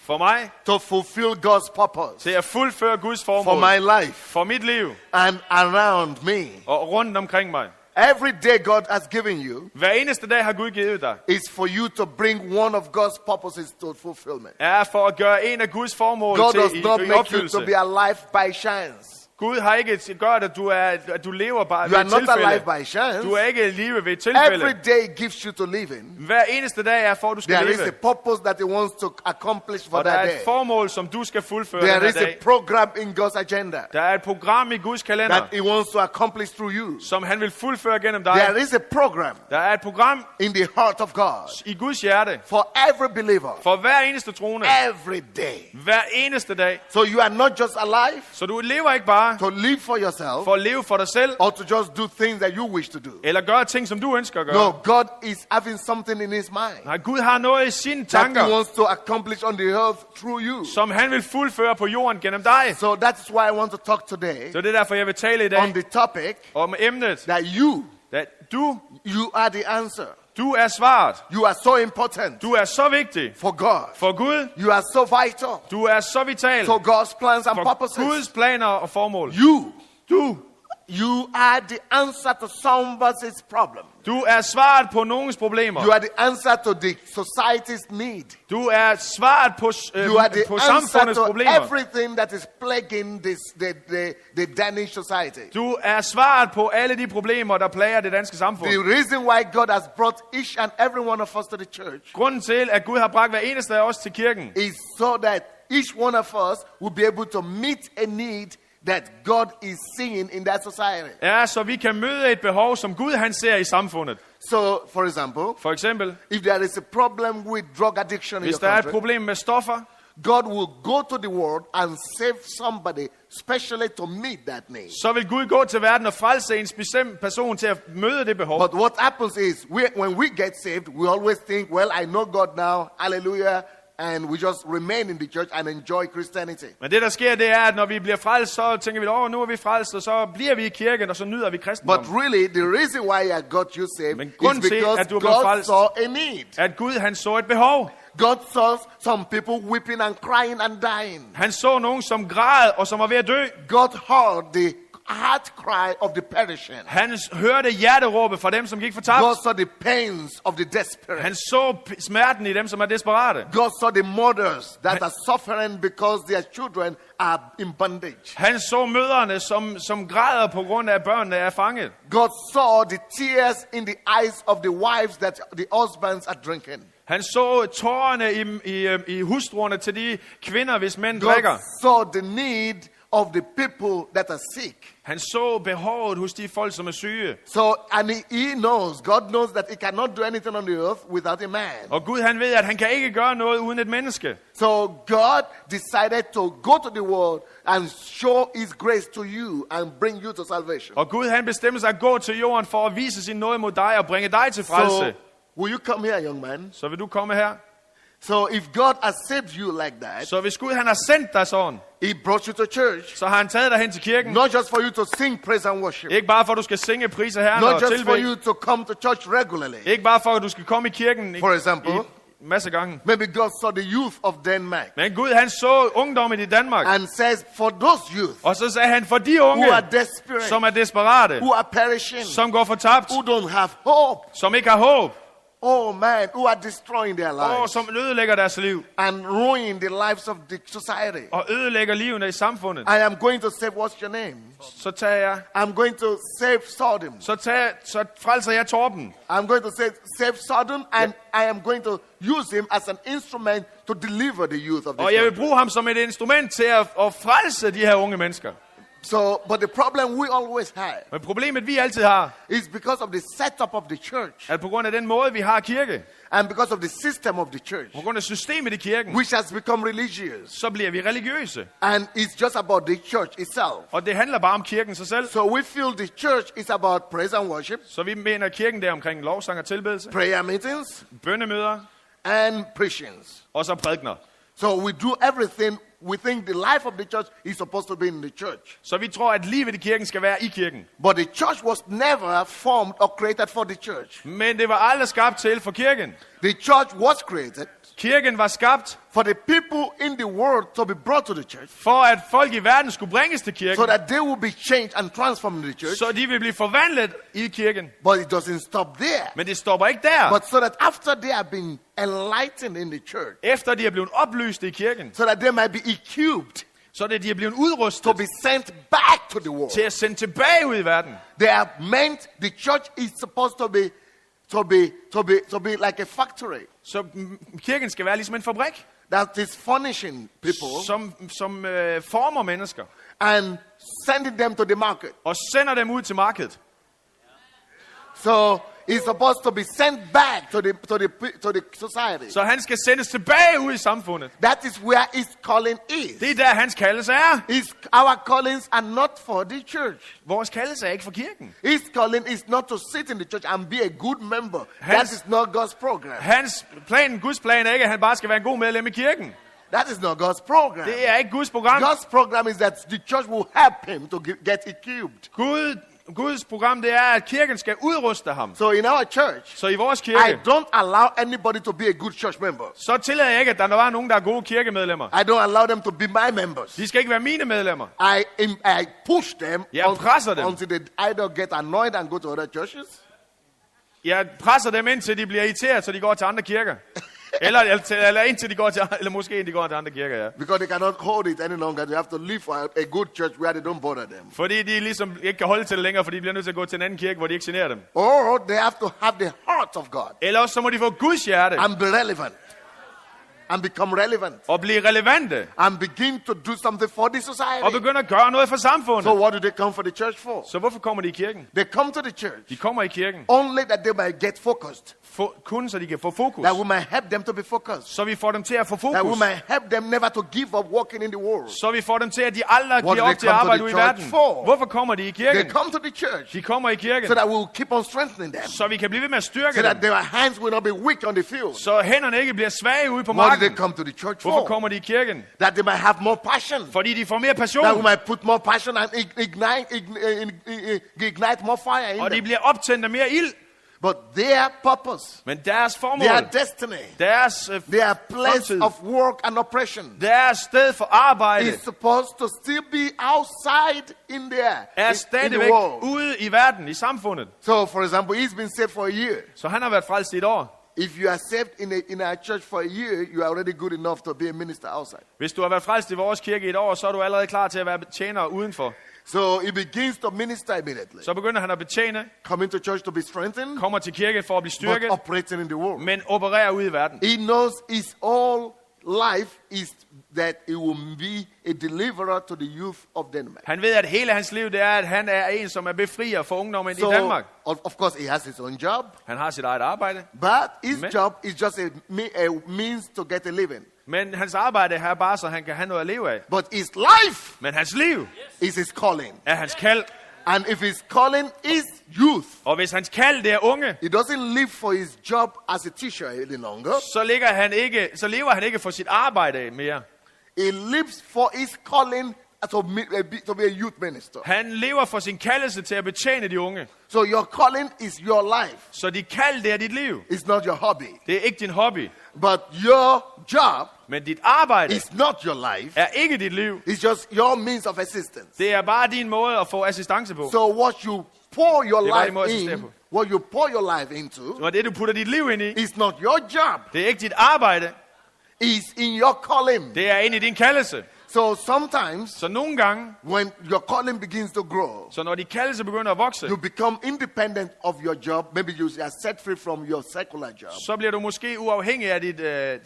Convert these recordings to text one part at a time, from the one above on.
For mig. To fulfill God's purpose. Til at fuldføre Guds formål. For my life. For mit liv. And around me. Og rundt omkring mig. Every day God has given you. Hver eneste dag har Gud givet dig. Is for you to bring one of God's purposes to fulfillment. Er for at gøre en af Guds formål God til does not i make opfyldelse. you to be alive by chance. Gud har ikke gjort, at du lever bare ved et tilfælde. You are not alive by chance. Du er ikke live ved et tilfælde. Every day gives you to live in. Hver eneste dag er for, at du skal leve. There is a purpose that He wants to accomplish for that day. Og der er et formål, som du skal fuldføre There den is her dag. a program in God's agenda. Der er et program i Guds kalender. That He wants to accomplish through you. Som han vil fuldføre gennem dig. There is a program. Der er et program in the heart of God. I Guds hjerte. For every believer. For hver eneste troende. Every day. Hver eneste dag. So you are not just alive. Så du lever ikke bare. To live for yourself. For at leve for dig selv. Or to just do things that you wish to do. Eller gøre ting, som du ønsker at gøre. No, God is having something in His mind. Nej, Gud har noget i sine tanker. That He wants to accomplish on the earth through you. Som han vil fuldføre på jorden gennem dig. So that's why I want to talk today. Så det er derfor jeg vil tale i dag. On the topic. Om emnet. That you are the answer. Du er svaret. You are so important. Du er så vigtig. For God. For Gud. You are so vital. Du er så vital. For God's plans and purposes. For Guds planer og formål. You are the answer to somebody's problem. Du er svaret på nogens problemer. You are the answer to the society's need. Du er svaret på samfundets problemer. Everything that is plaguing the Danish society. Du er svaret på alle de problemer der plager det danske samfund. The reason why God has brought each and every one of us to the church. Grunden til at Gud har bragt hver eneste af os til kirken. Is so that each one of us will be able to meet a need that God is seeing in that society. Ja, så vi kan møde et behov som Gud han ser i samfundet. So, for eksempel, if there is a problem with drug addiction in your country, hvis der er et problem med stoffer, God will go to the world and save somebody specially to meet that need. Så vil Gud gå til verden og frelse en bestemt person til at møde det behov. But what happens is, when we get saved, we always think, well, I know God now, hallelujah. And we just remain in the church and enjoy Christianity. Men det der sker, det er, at når vi bliver frelst, så tænker vi, nu er vi frelst, og så bliver vi i kirken, og så nyder vi kristendom. But really, the reason why I got you saved is because God saw a need. At Gud, han så et behov. God saw some people weeping and crying and dying. Han så nogen, som græd, og som var ved at dø. God heard the heart cry of the perishing. Han hørte hjerteråbet fra dem, som gik fortabt. God saw the pains of the desperate. Han så smerten i dem, som er desperate. God saw the mothers that are suffering because their children are in bondage. Han så mødrene, som græder på grund af børnene er fanget. God saw the tears in the eyes of the wives that the husbands are drinking. Han så tårerne i hustruerne til de kvinder, hvis mænd drikker. God saw the need of the people that are sick. Han så behovet hos de folk, som er syge. So, and God knows that he cannot do anything on the earth without a man. Og Gud han ved, at han kan ikke gøre noget uden et menneske. So God decided to go to the world and show his grace to you and bring you to salvation. Og Gud han bestemmer sig at gå til jorden for at vise sin nåde mod dig og bringe dig til frelse. So, will you come here, young man? Så vil du komme her? So if God has saved you like that, så hvis Gud han har sendt dig sådan, he brought you to church. Så har han taget dig hen til kirken. Not just for you to sing praise and worship. Ikke bare for at du skal synge prise Herren og tilbede. Not just for you to come to church regularly. Ikke bare for at du skal komme i kirken. For example, masse gange. Maybe God saw the youth of Denmark. Men Gud han så ungdommen i Danmark. And says for those youth. Og så sagde han for de unge, who are desperate, som er desperate, who are perishing, som går fortabt, who don't have hope, som ikke har håb. Oh man, who are destroying their lives. Som ødelægger deres liv. And ruin the lives of the society. Og ødelægger livene i samfundet. I am going to save, what's your name? Så tager jeg. I'm going to save Sodom. Så frelser jeg Torben. I'm going to save Sodom, and I am going to use him as an instrument to deliver the youth of the Og jeg vil bruge ham som et instrument til at frelse de her unge mennesker. So, but the problem we always have. Men problemet vi altid har, is because of the setup of the church. At på grund af den måde vi har kirke. And because of the system of the church. På grund af systemet i kirken. Which has become religious. Så bliver vi religiøse. And it's just about the church itself. Og det handler bare om kirken sig selv. So we feel the church is about praise and worship. Så vi mener kirken der omkring lovsang og tilbedelse. Prayer meetings. Bønnemøder. And preachings. Og så prædikener. So we do everything. We think the life of the church is supposed to be in the church. Så vi tror at livet i kirken skal være i kirken. But the church was never formed or created for the church. Men det var aldrig skabt til for kirken. The church was created. Kirken var skabt for the people in the world to be brought to the church, for at folk i verden skulle bringes til kirken, so that they will be changed and transformed in the church. så de vil blive forvandlet i kirken. But it doesn't stop there. Men det stopper ikke der. But so that after they have been enlightened in the church, Efter de er blevet oplyst i kirken, so that they might be equipped så er det, de er blevet to udrustet be sent back to the world. til at sende tilbage ud i verden. They are meant, the church is supposed to be like a factory Så kirken skal være ligesom en fabrik, that is furnishing people som former mennesker and sending them to the market. og sender dem ud til markedet. So he's supposed to be sent back to the society. Så han skal sendes tilbage ud i samfundet. That is where his calling is. Det er der, hans kaldelse er. Our callings are not for the church. Vores kaldelse er ikke for kirken. His calling is not to sit in the church and be a good member. That is not God's program. Guds plan er ikke, at han bare skal være en god medlem i kirken. That is not God's program. Det er ikke Guds program. God's program is that the church will help him to get equipped. Guds program, det er, at kirken skal udruste ham. So in our church, Så i vores I kirke, don't allow anybody to be a good church member. så tillader jeg ikke, at der var nogen, der er gode kirkemedlemmer. I don't allow them to be my members. De skal ikke være mine medlemmer. I push them Jeg presser dem. until they either get annoyed and go to other churches, Jeg presser dem indtil de bliver irriteret, så de går til andre kirker. Eller indtil de går til, eller måske de går til andre kirker, ja. because they cannot hold it any longer. They have to leave for a good church where they don't bother them. Fordi de ligesom ikke kan holde til det længere, fordi de bliver nødt til at gå til en anden kirke, hvor de ikke generer dem. Or they have to have the heart of God Eller også så må de få Guds hjerte and be relevant and become relevant og blive relevante and begin to do something for the og society. begynde at gøre noget for So samfundet. what do they come for the church for? Så hvorfor kommer de i kirken? They come to the church De kommer i kirken only that they might get focused. kun så de kan få fokus. That we might help them to be focused. Så vi får dem til at få That we fokus. might help them never to give up walking in the world. Så vi får dem til, at de aldrig What giver do op they til at come to arbejde the ude i church verden. for? Hvorfor kommer de i They kirken? come to the church De kommer i kirken, so that we will keep on strengthening them. så vi kan blive ved med at styrke So that dem. their hands will not be weak on the field. Så hænderne ikke bliver svage ude på What do they marken. come to the church Hvorfor for? kommer de i kirken? That they might have more passion. Fordi de får mere That we passion, might put more passion and ignite more fire in og de them. bliver optændt af mere ild. But their purpose, Men deres formål, their destiny, deres their place fremtid, of work and oppression deres sted for arbejde, is supposed to still be outside in there, er in the stadigvæk world. ude i verden, i samfundet. So, for example, he's been saved for a year. Så han har været frelst i et år. If you are saved in our church for a year, you are already good enough to be a minister outside. Hvis du har været frelst i vores kirke i et år, så er du allerede klar til at være tjener udenfor. So he begins to minister immediately. Så begynder han at betjene, Coming to church to be strengthened, kommer til kirke for at blive but styrket, operating in the world. men opererer ude i verden. He knows his all life is that he will be a deliverer to the youth of Denmark. Han ved, at hele hans liv, det er, at han er en, som er befrier for ungdommen i Danmark. Of course, he has his own job, Han har sit eget arbejde, but his Men- job is just a means to get a living. men hans arbejde er bare, så han kan have noget at leve af. But his life Men hans liv is his calling. er hans kald, And if his calling is youth, og hvis hans kald det er unge, he doesn't live for his job as a teacher any longer. så lever han ikke for sit arbejde mere. He lives for his calling to be a youth minister. Han lever for sin kaldelse til at betjene de unge. So your calling is your life. Så dit kald, det er dit liv. It's not your hobby. Det er ikke din hobby. But your job Men dit arbejde is not your life. er ikke dit liv. It's just your means of assistance. Det er bare din måde at få assistance på. So what you pour your Det er bare din måde at life assistere in, på. what you pour your life into, Så det, du putter dit liv ind i, is not your job. det er ikke dit arbejde. It's in your calling. Det er ind i din kaldelse. So sometimes, Så nogle gange, when your calling begins to grow, så når din kaldelse begynder at vokse, you become independent of your job. Maybe you are set free from your secular job. så bliver du måske uafhængig af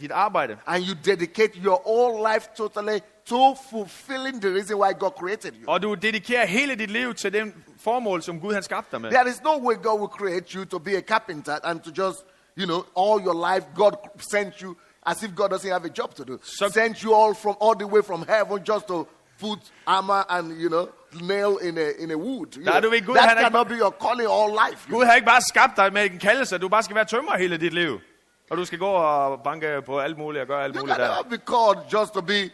dit arbejde. And you dedicate your whole life totally to fulfilling the reason why God created you. Og du dedikerer hele dit liv til den formål, som Gud han skabte dig med. There is no way God will create you to be a carpenter and to just, all your life God sent you as if God doesn't have a job to do. Sent you all the way from heaven just to put armor and, nail in a wood. That cannot be your calling all life. Gud har ikke bare skabt dig med en kaldelse, at du bare skal være tømrer hele dit liv. Og du skal gå og banke på alt muligt og gøre alt You muligt der. cannot be called just to be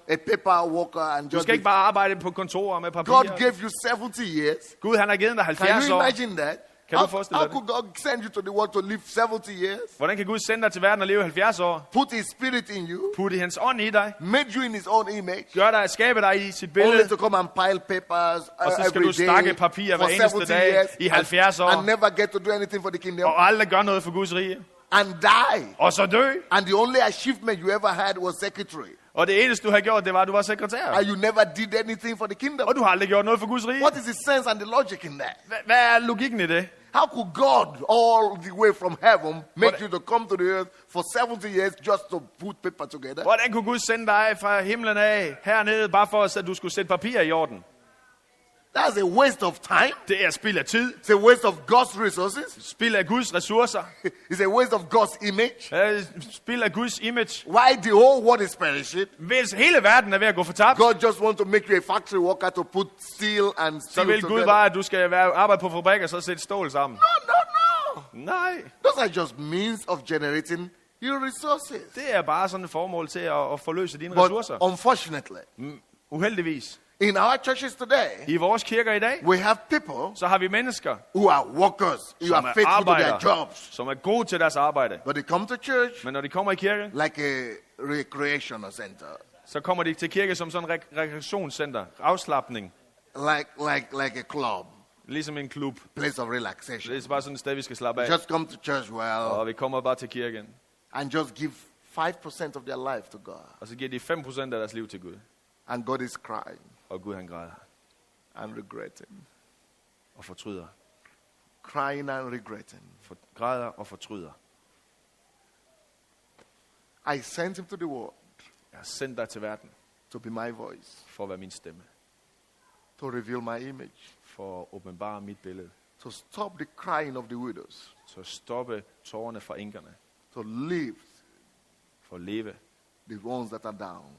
a paper worker and Du just skal ikke bare arbejde på kontorer med God papirer. gave you 70 years. Gud han har givet dig Can 70 you år. imagine that? Kan du forestille How dig det? could God send you to the world to live 70 years? Hvordan kan Gud sende dig til verden og leve 70 år? Put his spirit in you, Putte hans ånd i dig. made you in his own image, Gør dig, skabe dig i sit only billede. to come and pile papers Og så skal every du stakke day papir for hver eneste 70 dag years i 70 år. and never get to do anything for the kingdom Og aldrig gør noget for Guds rige. and die. Og så dø. And the only achievement you ever had was secretary. Og det eneste du har gjort, det var, at du var sekretær. And you never did anything for the kingdom. Og du har aldrig gjort noget for Guds rige. What is the sense and the logic in that? Hvad er logikken i det? How could God, all the way from heaven, make you to come to the earth for 70 years just to put paper together? Hvordan kunne Gud sende dig fra himlen af hernede, bare for at du skulle sætte papir i orden? That's a waste of time. Det er spild af tid. It's a waste of God's resources. Spild af Guds ressourcer. It's a waste of God's image. Spild af Guds image. Why the whole world is perishing? Hvis hele verden er ved at gå fortabt, God just wants to make you a factory worker to put steel and så steel vil Gud together. bare, at du skal arbejde på fabrik og så sætte stål sammen. No. Nej, Those are just means of generating your resources. det er bare sådan et formål til at forløse dine But ressourcer. unfortunately, Uheldigvis. in our churches today, I vores kirker i dag, we have people så har vi mennesker, who are workers, who som are er faithful to their arbejdere, jobs. som er gode til deres arbejde. But they come to church Men når de kommer i kirke, like a recreational center, så kommer de til kirke som sådan et rekreationscenter, afslapning, like a club, ligesom en klub. place of relaxation. Det er bare sådan et sted, vi skal slappe af. Just come to church Og vi kommer bare til kirken, and just give 5% of their life to God. og så giver de 5% af deres liv til Gud. And God is crying Og Gud han græder and regretting. og fortryder. Crying and regretting. Græder og fortryder. I sent him to the world Jeg har sendt dig til verden to be my voice, for at være min stemme. to reveal my image, For at åbenbare mit billede. to stop the crying of the widows, Så stoppe tårerne fra enkerne. to lift For at leve. the ones that are down.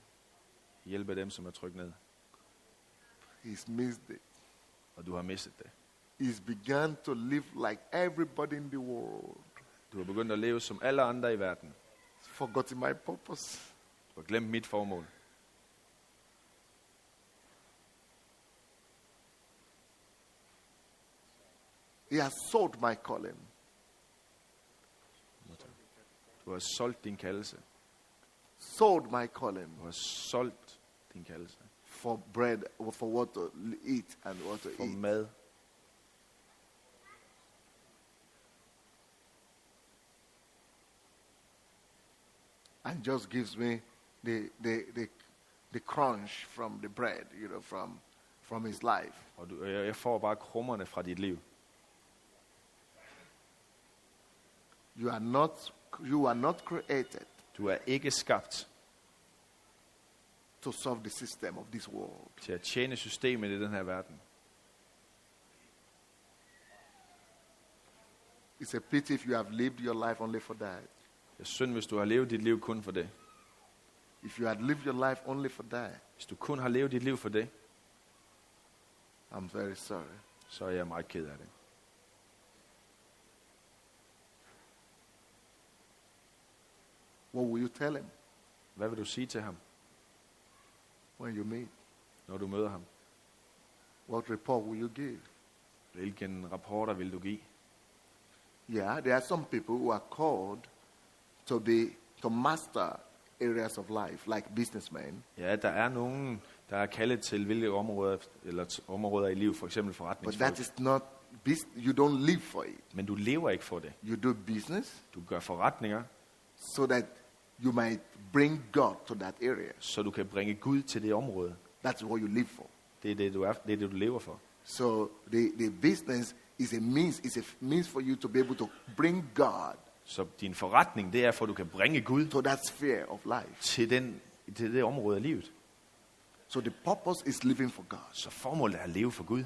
Hjælpe dem, som er trykt ned. He's missed it. Og du har mistet det. He's begun to live like everybody in the world. Du har begyndt at leve som alle andre i verden. Forgotten my purpose. Du har glemt mit formål. He has sold my calling. Du har solgt din kaldelse. Sold my calling Du har solgt din kaldelse. for bread, for what to eat and what to For eat. mad. And just gives me the crunch from the bread, from his life. Og jeg får bare krummerne fra dit liv. You are not created Du er ikke skabt to solve the system of this world. til at tjene systemet i den her verden. It's a pity if you have lived your life only for that. Det er synd, hvis du har levet dit liv kun for det. If you had lived your life only for that, Hvis du kun har levet dit liv for det, I'm very sorry. så er jeg meget ked af det. What will you tell him Hvad vil du sige til ham, when you meet? når du møder ham? What report will you give? Hvilken rapporter vil du give? Yeah, there are some people who are called to master areas of life, like businessmen. Ja, der er nogen, der er kaldet til hvilke områder, eller områder i liv, for eksempel But forretningsfolk. that is not, you don't live for it. Men du lever ikke for det. You do business Du gør forretninger, so that you might bring God to that area. så du kan bringe Gud til det område. That's what you live for. Det er det, du lever for. So the business is a means for you to be able to bring God Så din forretning, det er for, at du kan bringe Gud to that sphere of life. til det område af livet. So the purpose is living for God. Så formålet er at leve for Gud.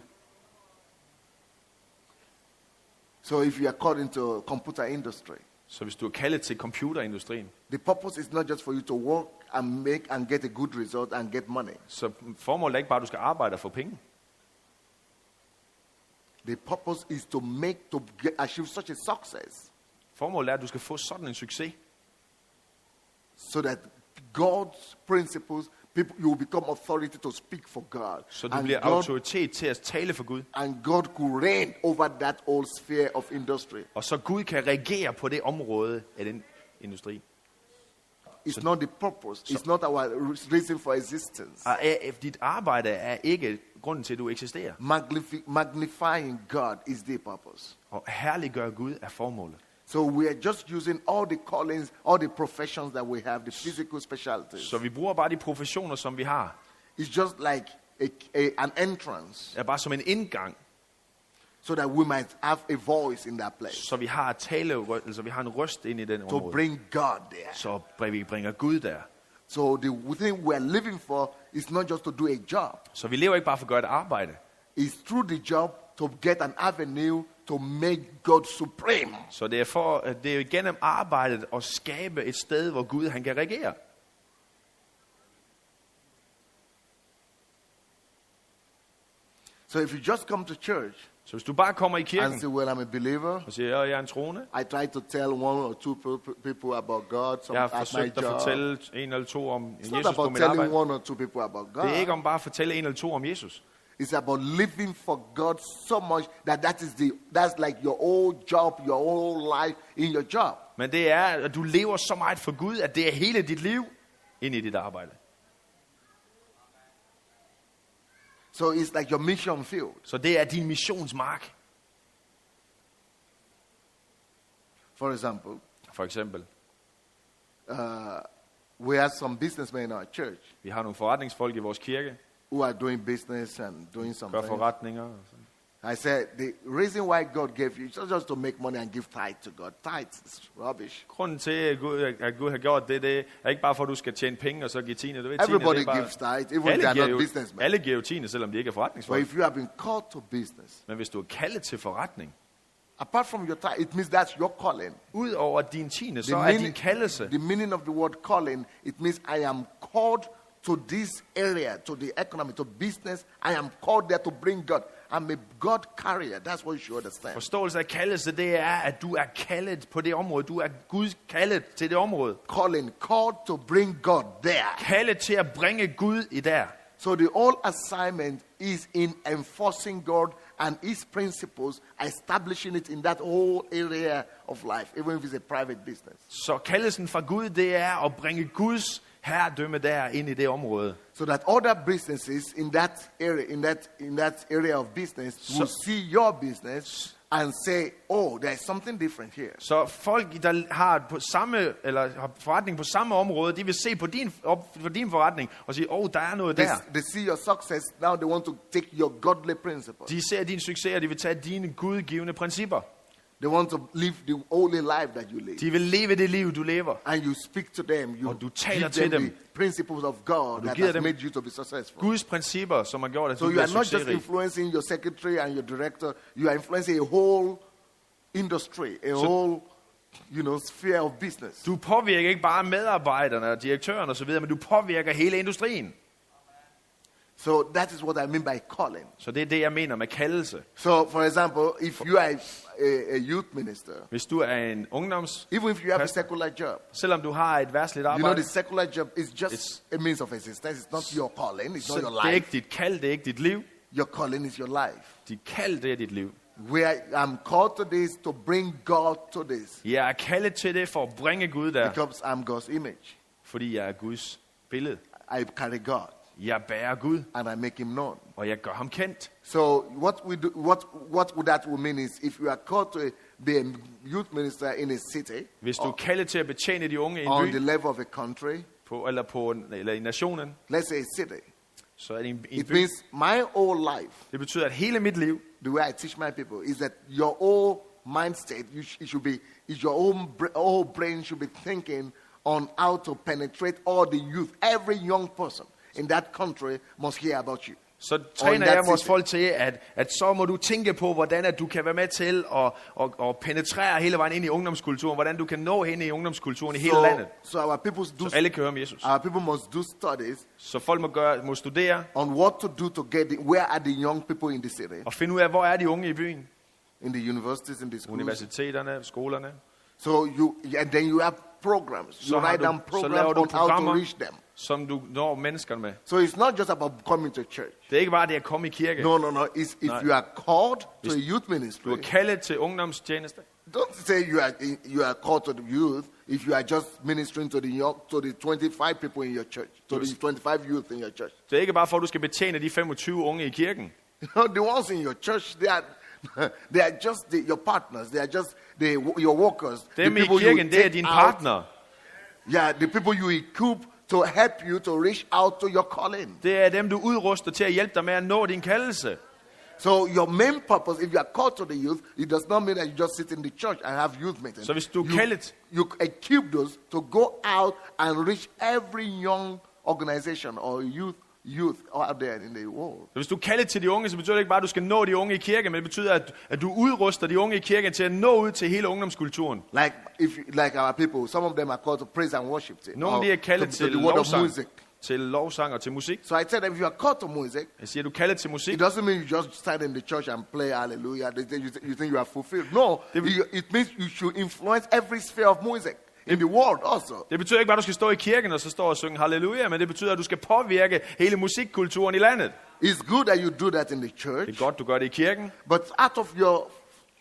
So if you are called into computer industry, Så hvis du er kaldet til computerindustrien, the purpose is not just for you to work and get a good result and get money. så formålet er ikke bare, at du skal arbejde og få penge. The purpose is to achieve such a success Formålet er, at du skal få sådan en succes, so that God's principles you will become authority to speak for God. Så du bliver autoritet til at tale for Gud. And God could reign over that whole sphere of industry. Og så Gud kan regere på det område af den industri. It's not the purpose. It's not our reason for existence. Dit arbejde er ikke grunden til, at du eksisterer. Magnifying God is the purpose. Og herliggøre Gud er formålet. So we are just using all the callings, all the professions that we have, the physical specialties. Så vi bruger bare de professioner, som vi har. It's just like an entrance. Det er bare som en indgang. So that we might have a voice in that place. Så vi har altså vi har en røst ind i den område. To bring God there. Så vi bringer Gud der. So the thing we are living for is not just to do a job. Så vi lever ikke bare for at gøre et arbejde. It's through the job to get an avenue to make God supreme. Så det er gennem arbejdet at skabe et sted, hvor Gud han kan regere. So if you just come to church, så hvis du bare kommer i kirken and say, well, I'm a believer, og siger, jeg er en troende, I try to tell one or two people about God. Jeg har forsøgt at fortælle en eller to om Jesus på mit arbejde. It's not about telling one or two people about God. Det er ikke om bare at fortælle en eller to om Jesus. It's about living for God so much that's like your whole job, your whole life in your job. Men det er, at du lever så meget for Gud, at det er hele dit liv ind i dit arbejde. So it's like your mission field. Så det er din missionsmark. For example, we have some businessmen in our church. Vi har nogle forretningsfolk i vores kirke, who are doing business and doing something. Gør forretninger. I said, the reason why God gave you is not just to make money and give tithe to God. Tithe is rubbish. Grunden til, at Gud har gjort det er ikke bare for, at du skal tjene penge og så give tiende. Everybody gives tithe, even if they are not businessmen. Alle giver jo tiende, selvom de ikke er forretningsfolk. But if you have been called to business, men hvis du er kaldet til forretning, apart from your tithe, it means that's your calling. Udover din tiende, så er din kaldelse. The meaning of the word calling, it means I am called to this area, to the economy, to business. I am called there to bring God. I'm a God carrier. That's what you should understand. Forståelse af kaldelse, det er, at du er kaldet på det område. Du er Guds kaldet til det område. Calling, called to bring God there. Kaldet til at bringe Gud i der. So the whole assignment is in enforcing God and His principles, establishing it in that whole area of life, even if it's a private business. Så kaldelsen fra Gud, det er at bringe Guds herredømme der ind i det område. So that other businesses in that area of business will see your business and say, oh, there is something different here. Så folk der har på samme eller har forretning på samme område, de vil se på din forretning og sige, der er noget der. They see your success, now they want to take your godly principles. De ser din succes, og de vil tage dine gudgivende principper. They want to live the holy life that you live. De vil leve det liv du lever. And you speak to them, you du taler give them til the principles of God that has made you to be successful. Guds principper, som har gjort at so du bliver succesrig. So you are not just influencing your secretary and your director, you are influencing a whole industry, whole sphere of business. Du påvirker ikke bare medarbejderne og direktøren og så videre, men du påvirker hele industrien. So that is what I mean by calling. Så det er det jeg mener med kaldelse. So for example, if you are a youth minister, hvis du er en even if you have a secular job, selvom du har et verdsligt arbejde, the secular job is just a means of existence. It's not your calling. It's not your life. Det er ikke dit kald, det er ikke dit liv. Your calling is your life. Dit kald, det er dit liv. Where I'm called to this to bring God to this. Jeg er kaldet til det for at bringe Gud der. Because I'm God's image. Fordi jeg er Guds billede. I carry God. Jeg bærer Gud. And I make him known. Og jeg gør ham kendt. So what would that mean is if you are called to be a youth minister in a city. Hvis du er kaldet til at betjene de unge i en by, by. On the level of a country. Eller i nationen. Let's say a city. Så er det en by. It means my whole life. Det betyder at hele mit liv. The way I teach my people is that your whole mindset your whole brain should be thinking on how to penetrate all the youth. Every young person in that country must hear about you. Så træner jeg vores folk til, at så må du tænke på, hvordan at du kan være med til at penetrere hele vejen ind i ungdomskulturen, hvordan du kan nå hen i ungdomskulturen i hele landet. Så alle kan høre om Jesus. Our people must do studies. Så folk må studere. On what to do to where are the young people in the city? Og finde ud af, hvor er de unge i byen. In the universities, in the schools. Universiteterne, skolerne. So and then you have programs. Så You har write du- down så programs laver du on how to programmer. reach them. som du når menneskerne med. So it's not just about coming to church. Det er ikke bare det at komme i kirke. No. It's if Nej. you are called to a youth Du er ministry. kaldet til ungdomstjeneste. Don't say you are called to the youth if you are just ministering to the 25 people in your church, to the 25 youth in your church. Det er ikke bare for, at du skal betjene de 25 unge i kirken. The ones in your church, they are just your partners. They are just your workers. Dem i kirken, det er dine partnere. Yeah, the people you equip to help you to reach out to your calling. Det er dem, du udruster til at hjælpe dig med at nå din kaldelse. So your main purpose, if you are called to the youth, it does not mean that you just sit in the church and have youth meetings. Så hvis du er kaldet, You equip those to go out and reach every young organization or youth out there in the world. hvis du er kaldet til de unge, så betyder det ikke bare, at du skal nå de unge i kirken, men det betyder, at du udruster de unge i kirken til at nå ud til hele ungdomskulturen. Like our people, some of them are called to praise and worship. Nogle de er kaldet til the word of lovsang, music. til lovsang og til musik. So I said that if you are called to music, Jeg siger, du er kaldet til musik. it doesn't mean you just stand in the church and play hallelujah. You think you are fulfilled. No, it means you should influence every sphere of music in the world also. Det betyder ikke bare, at du skal stå i kirken og så stå og synge halleluja, men det betyder, at du skal påvirke hele musikkulturen i landet. It's good that you do that in the church, Det er godt, du gør det i kirken. but out of your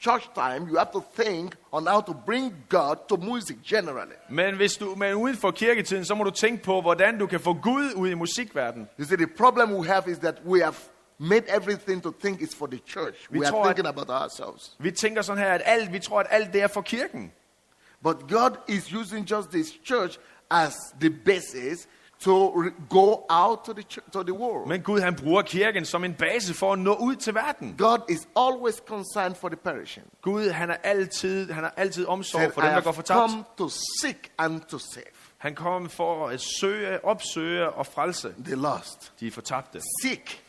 church time, you have to think on how to bring God to music generally. Men uden for kirketiden, så må du tænke på, hvordan du kan få Gud ud i musikverdenen. You see, the problem we have is that we have made everything to think it's for the church. We are thinking about ourselves. Vi tænker sådan her, at vi tror, at alt det er for kirken. But God is using just this church as the basis to go out to the world. Men Gud, han bruger kirken som en base for at nå ud til verden. God is always concerned for the perishing. Gud, han har altid omsorg for I dem, der går have fortabt. come to seek and to save Han kom for at opsøge og frelse the lost. de fortabte. Seek,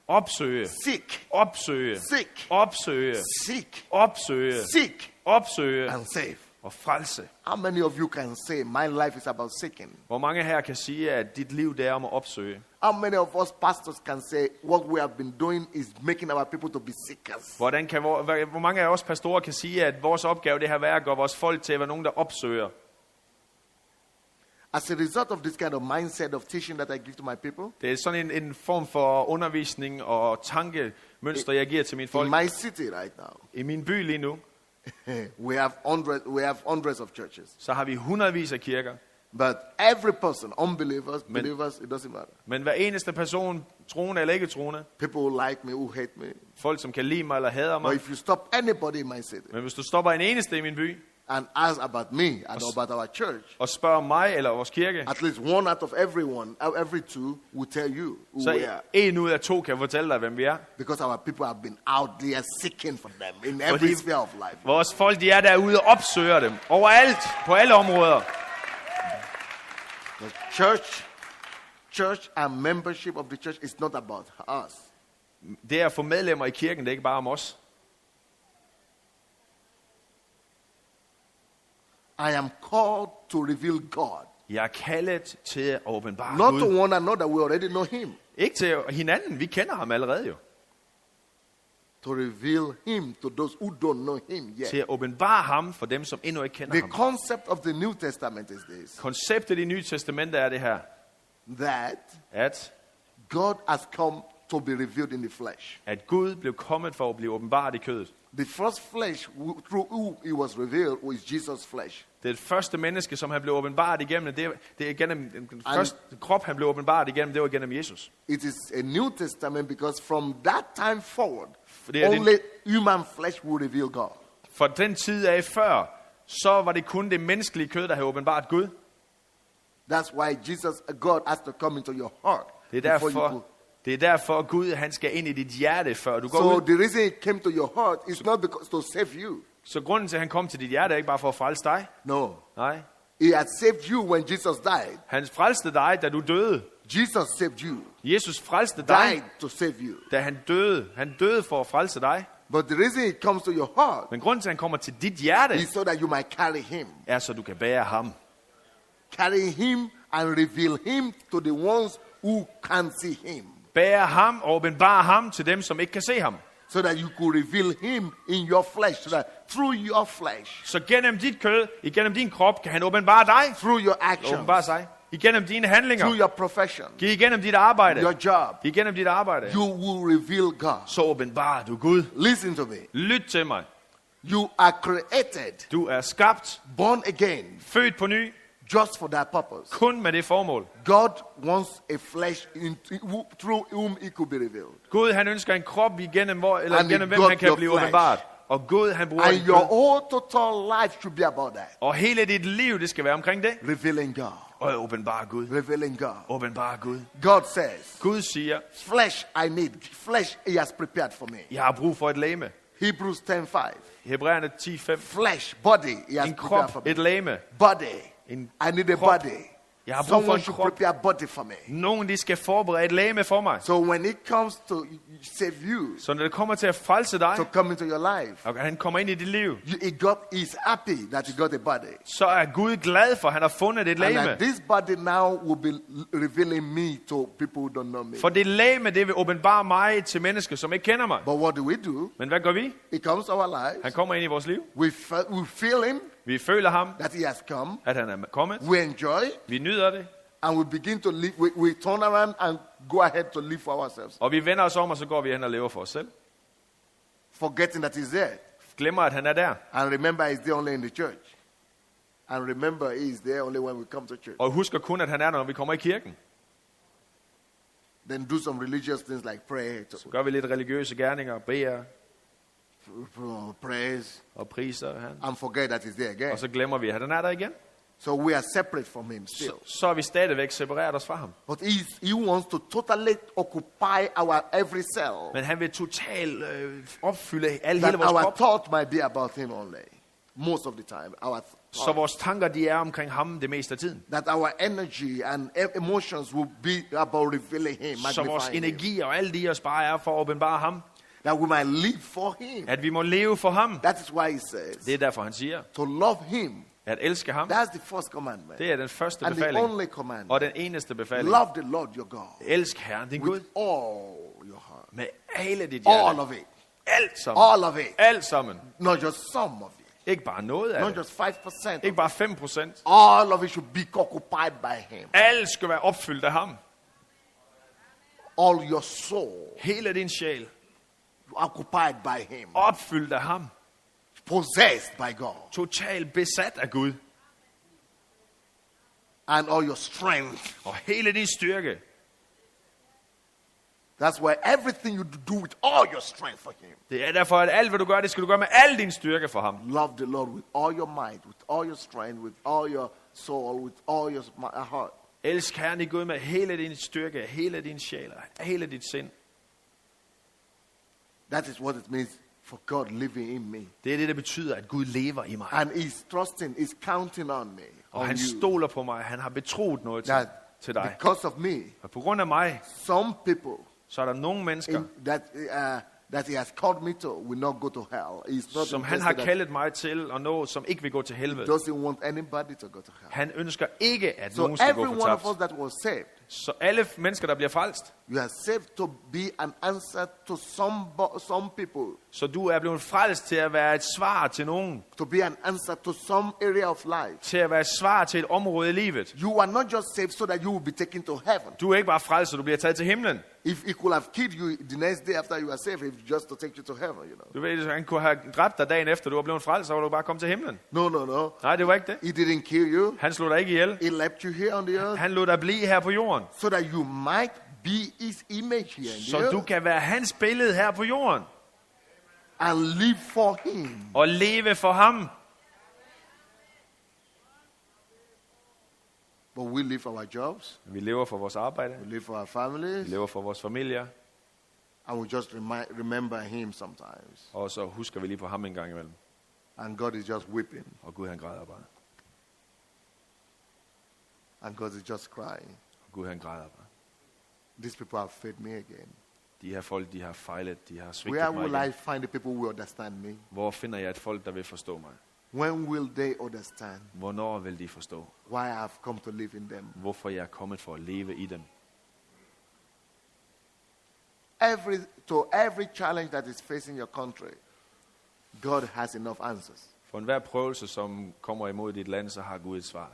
Opsøge, seek, opsøge, seek, opsøge, seek, opsøge, seek, opsøge and save. og frelse. How many of you can say, my life is about seeking? Hvor mange her kan sige, at dit liv det er om at opsøge? How many of us pastors can say, what we have been doing is making our people to be seekers? Hvor mange af os pastorer kan sige, at vores opgave det har været at gøre vores folk til at være nogen, der opsøger? As a result of this kind of mindset of teaching that I give to my people, Det er sådan en form for undervisning og tankemønster, jeg giver til mine folk. in my city right now, I min by lige nu, we have hundreds of churches. så har vi hundredvis af kirker. But every person, unbelievers, believers, it doesn't matter. Men hver eneste person, troende eller ikke troende, People who like me, who hate me. folk som kan lide mig eller hader Or mig. if you stop anybody in my city Men hvis du stopper en eneste i min by, and ask about me and about our church, og spørger mig eller vores kirke, at least one out of every two will tell you who så we are. en ud af to kan fortælle dig, hvem vi er. Because our people have been out there seeking for them in every sphere of life. Vores folk, de er derude og opsøger dem. Overalt, på alle områder. The church and membership of the church is not about us. Det er at få medlemmer i kirken, det er ikke bare om os. I am called to reveal God. Jeg er kaldet til at åbenbare Not Gud. to one another, we already know him. Ikke til hinanden, vi kender ham allerede jo. To reveal him to those who don't know him Til yet. at åbenbare ham for dem, som endnu ikke kender The ham. concept of the New Testament is this, Konceptet i Nye Testamente er det her, that at God has come to be revealed in the flesh. Gud blev kommet for at blive åbenbart i kødet. The first flesh through who he was revealed was Jesus' flesh. Det første menneske, som han blev åbenbart igennem, det er igennem den første krop, han blev åbenbart igennem, det var igennem Jesus. It is a New Testament because from that time forward, Det er only human flesh will reveal God. For den tid af før, så var det kun det menneskelige kød, der havde åbenbart Gud. That's why God has to come into your heart. Det er derfor Gud, han skal ind i dit hjerte, før du går So ud. the reason he came to your heart is not because to save you. Så grunden til, at han kom til dit hjerte, er ikke bare for at frelse dig. No. Nej. He had saved you when Jesus died. Han frelste dig, da du døde. Jesus saved you. Jesus frelste Died dig, to save you. da han døde. Han døde for at frelse dig. But the reason he comes to your heart Men grunden til, at han kommer til dit hjerte, is so that you might carry him. er så du kan bære ham. Carry him and reveal him to the ones who can't see him. Bære ham og åbenbare ham til dem, som ikke kan se ham. So that you could reveal him in your flesh. So that through your flesh. Så gennem dit kød, igennem din krop, kan han åbenbare dig. Through your actions. Åbenbare sig. Igennem dine handlinger. Through your profession. Igennem dit arbejde. Your job. Igennem dit arbejde. You will reveal God. Så åbenbarer du Gud. Listen to me. Lyt til mig. You are created. Du er skabt. Born again. Født på ny. Just for that purpose. Kun med det formål. God wants a flesh through whom it could be revealed. Gud, han ønsker en krop igennem hvem han kan blive flesh. åbenbart. Og Gud, han bruger And dit your kød. whole total life should be about that. Og hele dit liv, det skal være omkring det. Revealing God. Og åbenbare Gud. Revealing God. Åbenbare Gud. God says, Gud siger, flesh I need. Flesh he has prepared for me. jeg har brug for et legeme. Hebrews 10:5. Hebræerne 10:5. Flesh, body, he has En prepared for krop, me. et legeme. Body. En I need a krop. body. Jeg har brug for Someone en should krop. prepare body for me. Nogen, de skal forberede et legeme for mig. So when it comes to save you, Så når det kommer til at frelse dig, to come into your life, og han kommer ind i dit liv, he's happy that he got a body. så er Gud glad for, at han har fundet et And legeme. that this body now will be revealing me to people who don't know me. For det legeme, det vil åbenbare mig til mennesker, som ikke kender mig. But what do we do? Men hvad gør vi? He comes to our lives. Han kommer ind i vores liv. We feel him, Vi føler ham, that he has come. at han er kommet. We enjoy. Vi nyder det. And we begin to live. We turn around and go ahead to live for ourselves. Og vi vender os om, og så går vi hen og lever for os selv. Forgetting that he's there. Glemmer, at han er der. And remember he's there only in the church. And remember he's there only when we come to church. Og husker kun, at han er der, når vi kommer i kirken. Then do some religious things like pray. Så gør vi lidt religiøse gerninger, beder Praise. og priser han. And forget that he's there again. Og så glemmer vi, at han er der igen. So we are separate from him still. Så er vi stadigvæk separeret os fra ham. But he wants to totally occupy our every cell. Men han vil totalt opfylde hele That vores our krop. thought might be about him only. Most of the time. Så vores tanker, de er omkring ham det meste af tiden. That our energy and emotions will be about revealing him. Så vores Magnifying him. energi og alle de os bare er for at åbenbare ham. That we might live for him. At vi må leve for ham. That is why he says. Det er derfor, han siger. To love him. At elske ham. That's the first commandment. Det er den første And the befaling. only commandment. Og den eneste befaling. Love the Lord your God. Elsk Herren din Gud. With all your heart. Med hele dit All hjerte. of it. Alt sammen. All of it. Alt sammen. Not just some of it. Ikke bare noget af Not det. just 5%. Ikke bare 5%. All of it should be occupied by him. Alt skal være opfyldt af ham. All your soul Hele din sjæl. occupied by him. Opfyldt af ham. Possessed by God. Totalt besat af Gud. And all your strength. Og hele din styrke. That's why everything you do with all your strength for him. Det er derfor, at alt hvad du gør, det skal du gøre med al din styrke for ham. Love the Lord with all your might, with all your strength, with all your soul, with all your heart. Elsk Herren i Gud med hele din styrke, hele din sjæl, hele dit sind. That is what it means for God living in me. Det er det, der betyder, at Gud lever i mig. And he's trusting, he's counting on me. Og han stoler på mig. Han har betroet noget That til dig. because of me, Og på grund af mig, some people så er der nogle mennesker, that he has called me to will not go to hell. He's not som han har interested kaldet mig til at nå, som ikke vil gå til he helvede. doesn't want anybody to go to hell. Han ønsker ikke, at So nogen skal every gå one fortabt. of us that was saved, Så alle mennesker, der bliver frelst, you are saved to be an answer to some people, så du er blevet frelst til at være et svar til nogen. to be an answer to some area of life. Til at være et svar til et område i livet. You are not just saved so that you will be taken to heaven. Du er ikke bare frelst, så du bliver taget til himlen. If he could have killed you the next day after you are saved, just to take you to heaven, you know. Du ved, han kunne have dræbt dig dagen efter, du var blevet frelst, så var du bare kommet til himlen. No. Nej, det var ikke det. He didn't kill you. Han slog dig ikke ihjel. He left you here on the earth Han lod dig blive her på jorden. so that you might be his image here in the Så du earth kan være hans billede her på jorden. and live for him. Og leve for ham. But we live for our jobs, Vi lever for vores arbejde. we live for our Vi families, lever for vores familier. and we just remember him sometimes. Og så husker vi lige på ham en gang imellem. And God is just weeping, Og Gud han græder bare. and God is just crying. Og Gud han græder bare. These people have failed me again. De her folk, de har fejlet. De har svigtet Where mig will igen. I find the people who will understand me? Hvor finder jeg et folk, der vil forstå mig? When will they understand Hvornår vil de forstå? why I have come to live in them? Hvorfor jeg er kommet for at leve i dem? To every challenge that is facing your country, God has enough answers. For enhver prøvelse, som kommer imod dit land, så har Gud et svar.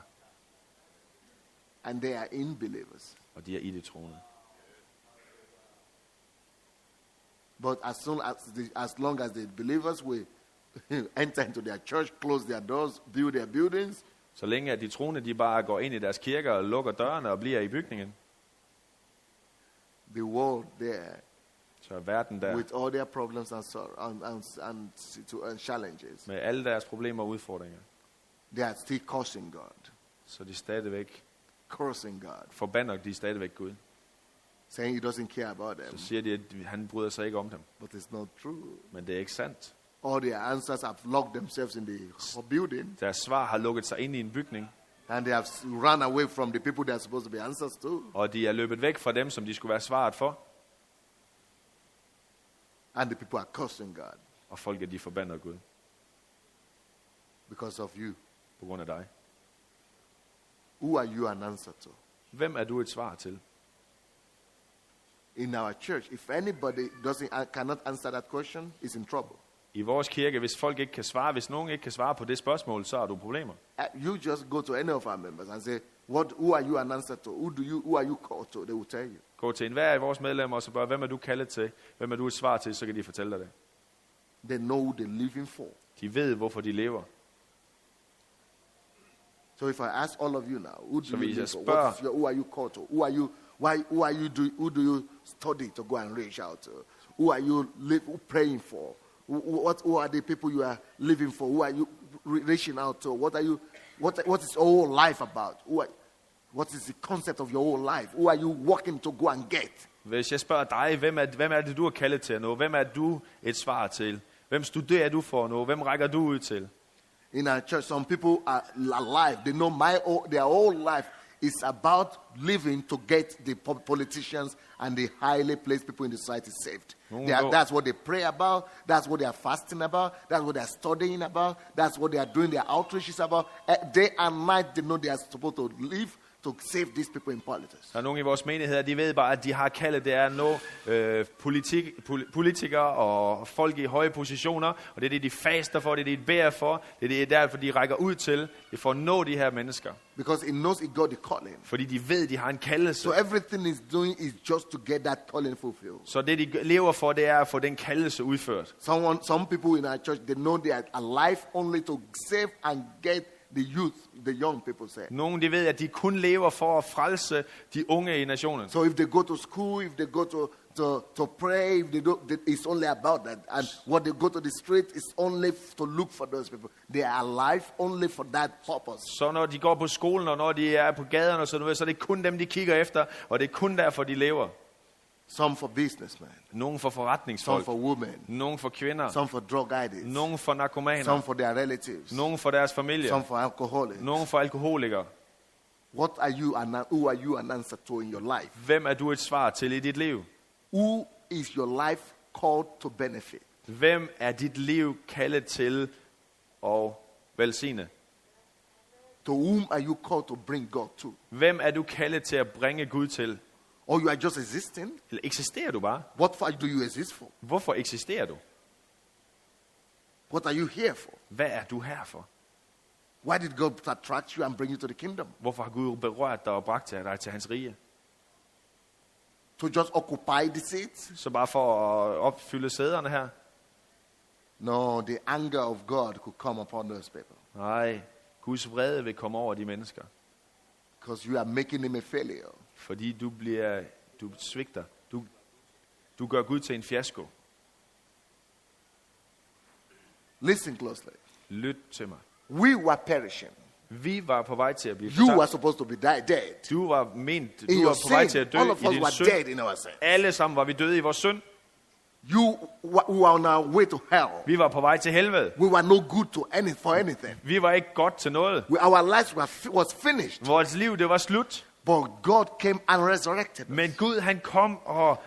And they are in believers. Og de er i det troende. But as long as the believers will enter into their church, close their doors, build their buildings, så længe at de troende, de bare går ind i deres kirker og lukker dørene og bliver i bygningen, the world there, så er verden der, with all their problems and challenges, med alle deres problemer og udfordringer, they are still cursing God. så de stadigvæk Cursing God. forbander de stadigvæk Gud. Saying he doesn't care about them. Så siger de, at han bryder sig ikke om dem. But it's not true. Men det er ikke sandt. All their answers have locked themselves in the building. Deres svar har lukket sig ind i en bygning. And they have run away from the people they are supposed to be answers to. Og de er løbet væk fra dem, som de skulle være svaret for. And the people are cursing God. Og folket, de forbander Gud. Because of you. På grund af dig. Who are you an answer to? Hvem er du et svar til? In our church, if anybody cannot answer that question, is in trouble. I vores kirke, hvis folk ikke kan svare, hvis nogen ikke kan svare på det spørgsmål, så har du problemer. You just go to any of our members and say, who are you an answer to? Who are you called to? They will tell you. Gå til enhver af vores medlemmer og så spørg, hvem er du kaldet til? Hvem er du et svar til? Så kan de fortælle dig det. They know who they're living for. De ved, hvorfor de lever. So if I ask all of you now, who do Så you hvis live jeg for? spørger, Who are you called to? Who do you study to go and reach out to? Who are you praying for? Who are the people you are living for? Who are you reaching out to? What is your whole life about? What is the concept of your whole life? Who are you working to go and get? hvis jeg spørger dig, hvem er det, du er kaldet til nu? Hvem er du et svar til? Hvem studerer du for nu? Hvem rækker du ud til? In our church, some people are alive. They know their whole life is about living to get the politicians and the highly placed people in the society saved. That's what they pray about. That's what they are fasting about. That's what they are studying about. That's what they are doing their outreaches about. Day and night, they know they are supposed to live to save these people in politics. Der er nogle i vores menigheder, de ved bare, at de har kaldet, det er at nå politikere og folk i høje positioner, og det er det, de faster for, det er det, de beder for, det er derfor, de rækker ud til, det for at nå de her mennesker. Because it knows it got the calling. Fordi de ved, de har en kaldelse. So everything is doing is just to get that calling fulfilled. Så det, de lever for, det er at få den kaldelse udført. Some people in our church, they know they are alive only to save and get the youth, the young people say. Nogle de ved, at de kun lever for at frelse de unge i nationen. So if they go to school, if they go to pray, if they do, it's only about that. And what they go to the street is only to look for those people. They are alive only for that purpose. Så når de går på skolen, og når de er på gaderne, så er det kun dem, de kigger efter, og det er kun derfor, de lever. Some for businessmen. Nogle for forretningsfolk. Some for women. Nogle for kvinder. Some for drug addicts. Nogle for narkomaner. Some for their relatives. Nogle for deres familie. Some for alcoholics. Nogle for alkoholikere. Who are you an answer to in your life? Hvem er du et svar til i dit liv? Who is your life called to benefit? Hvem er dit liv kaldet til at velsigne? To whom are you called to bring God to? Hvem er du kaldet til at bringe Gud til? Or you are just existing? Eller eksisterer du bare? What do you exist for? Hvorfor eksisterer du? What are you here for? Hvad er du her for? Why did God attract you and bring you to the kingdom? Hvorfor har Gud berørt dig og bragt dig til hans rige? To just occupy the seats? Så bare for at opfylde sæderne her? No, the anger of God could come upon those people. Nej, Guds vrede vil komme over de mennesker. Because you are making him a failure. Fordi du svigter. Du gør Gud til en fiasko. Listen closely. Lyt til mig. We were perishing. Vi var på vej til at blive You were fortabt. supposed to be dead. Du var på vej til at dø All of i us din were synd. dead in our sin. Alle sammen var vi døde i vores synd. You were on our way to hell. Vi var på vej til helvede. We were no good for anything. Vi var ikke godt til noget. Our lives was finished. Vores liv, det var slut. But God came and resurrected us. Men Gud, han kom og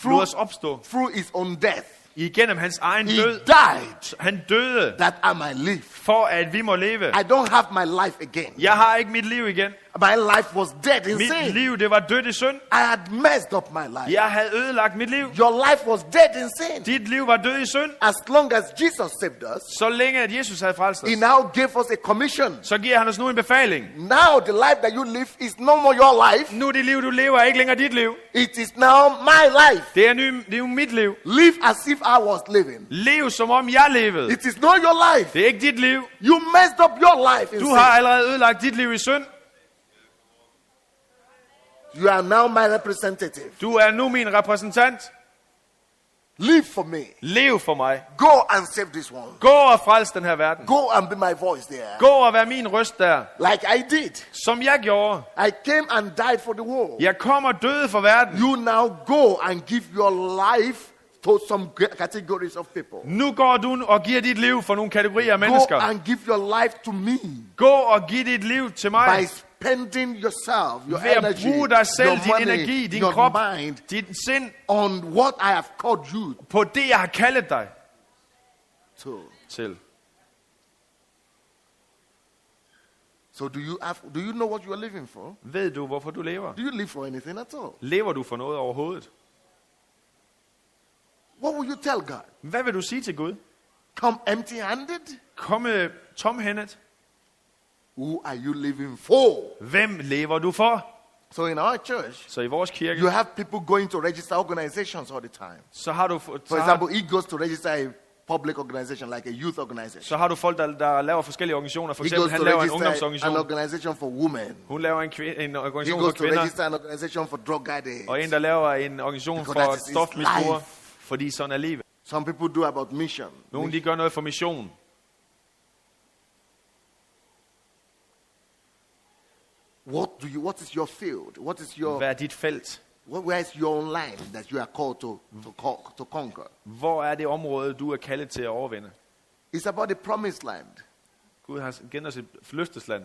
lod os opstå. Through his own death. Igennem hans egen He død. died Han døde, that I might live. for at vi må leve. I don't have my life again. Jeg har ikke mit liv igen. My life was dead in Mit sin. liv, det var dødt i synd. I had messed up my life. Jeg havde ødelagt mit liv. Your life was dead in sin. Dit liv var død i synd. As long as Jesus saved us, Så længe at Jesus havde frelst os, he now gave us a commission. så giver han os nu en befaling. Now the life that you live is no more your life. Nu det liv, du lever, er ikke længere dit liv. It is now my life. Det er jo mit liv. Live as if I was living. Lev som om jeg levede. It is not your life. Det er ikke dit liv. You messed up your life in Du sin. har allerede ødelagt dit liv i synd. You are now my representative. Du er nu min repræsentant. Live for me. Lev for mig. Go and save this one. Gå og frels den her verden. Go and be my voice there. Gå og vær min røst der. Like I did. Som jeg gjorde. I came and died for the world. Jeg kom og døde for verden. You now go and give your life to some categories of people. Nu går du og giver dit liv for nogle kategorier af Go mennesker. and give your life to me. Gå og giv dit liv til mig. By spending yourself, your Ved at energy, bruge dig selv, your din money, energi, din your krop, mind dit sind on what I have called you på det, jeg har kaldet dig to. til. So do you know what you are living for? Ved du, hvorfor du lever? Do you live for anything at all? Lever du for noget overhovedet? What will you tell God? Hvad vil du sige til Gud? Come empty-handed? Komme tomhændet. Who are you living for? Hvem lever du for? So in our church, Så i vores kirke, you have people going to register organizations all the time. så har du For example, he goes to register a public organization like a youth organization. så har du folk, der laver forskellige organisationer. For He eksempel, goes han to laver en register an ungdomsorganisation. organization for women. Hun laver en He organisation goes for to kvinder. register an organization for drug addicts. Og en, der laver en organisation Because for that is his stofmisbrugere. life. Fordi sådan er livet. Some people do about mission. Nogle, de gør noget for mission. What is your field? What is your Hvad er dit felt? where is your land that you are called to conquer? Hvor er det område, du er kaldet til at overvinde? It's about the promised land. Gud har givet os et løftesland.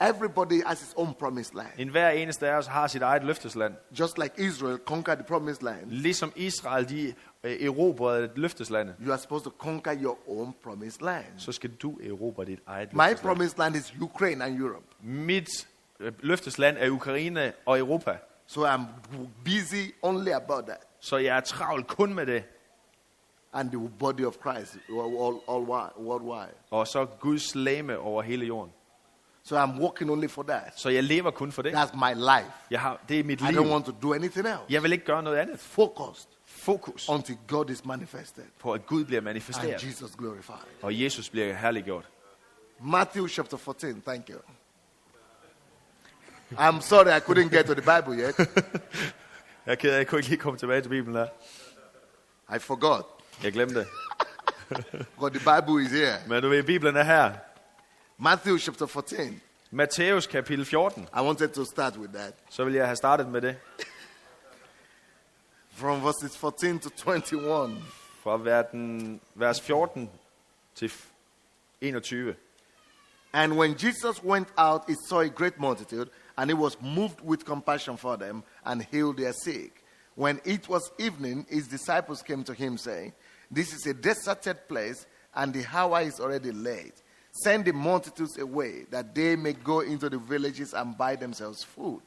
Everybody has his own promised land. En hver eneste af os har sit eget løftesland. Just like Israel conquered the promised land, Ligesom Israel, de erobrede et løftesland, you are supposed to conquer your own promised land. så skal du erobre dit eget My løftesland. promised land is Ukraine and Europe. Mit løftesland er Ukraine og Europa. So I'm busy only about that. Så jeg er travlt kun med det. And the body of Christ worldwide. Og så Guds legeme over hele jorden. So I'm working only for that. Så jeg lever kun for det. That's my life. Det er mit I liv. don't want to do anything else. Jeg vil ikke gøre noget andet. Focused Fokus until God is manifested på, at Gud bliver and manifesteret. Jesus glorified. Og Jesus bliver herliggjort. Matthew chapter 14. Thank you. I'm sorry I couldn't get to the Bible yet. Jeg er ked af, jeg kunne ikke lige komme tilbage til Bibelen her. I forgot. Jeg glemte det. But the Bible is here. Men du ved, Bibelen er her. Matthew chapter 14. Matthæus kapitel 14. I wanted to start with that. Så vil jeg have startet med det. From verses 14 to 21. Fra vers 14 til 21. And when Jesus went out, he saw a great multitude, and he was moved with compassion for them, and healed their sick. When it was evening, his disciples came to him, saying, This is a deserted place, and the hour is already late. Send the multitudes away, that they may go into the villages and buy themselves food.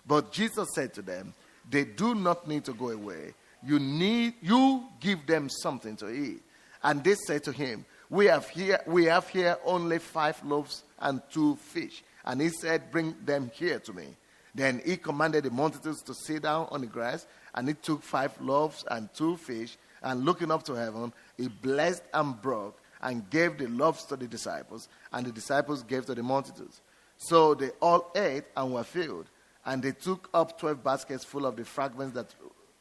But Jesus said to them, They do not need to go away. You give them something to eat. And they said to him, We have here only 5 loaves and 2 fish. And he said, Bring them here to me. Then he commanded the multitudes to sit down on the grass, and he took 5 loaves and 2 fish, and looking up to heaven, he blessed and broke, and gave the loaves to the disciples, and the disciples gave to the multitudes. So they all ate and were filled, and they took up 12 baskets full of the fragments that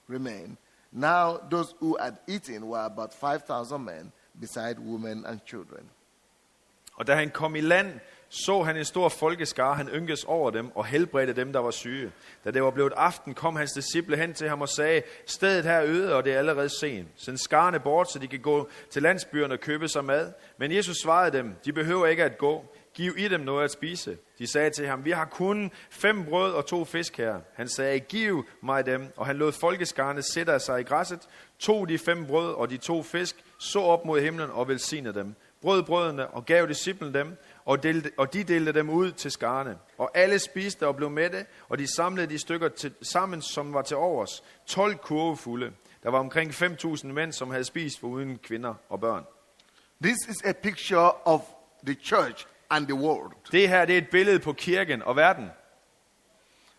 remained. Now those who had eaten were about 5,000 men, beside women and children. Og da han kom i land, så han en stor folkeskare, han ynkedes over dem og helbredte dem, der var syge. Da det var blevet aften, kom hans disciple hen til ham og sagde, stedet her er øde, og det er allerede sent. Send skarne bort, så de kan gå til landsbyerne og købe sig mad. Men Jesus svarede dem, de behøver ikke at gå. Giv i dem noget at spise. De sagde til ham, vi har kun 5 brød og 2 fisk her. Han sagde, giv mig dem. Og han lod folkeskarne sætte sig i græsset, tog de 5 brød og de 2 fisk, så op mod himlen og velsignede dem. Brød brødene og gav disciplen dem, og de delte dem ud til skarne. Og alle spiste og blev mætte, og de samlede de stykker sammen, som var til overs. 12 kurvefulde. Der var omkring 5.000 mænd, som havde spist foruden kvinder og børn. This is a picture of the church and the world. Det her, det er et billede på kirken og verden.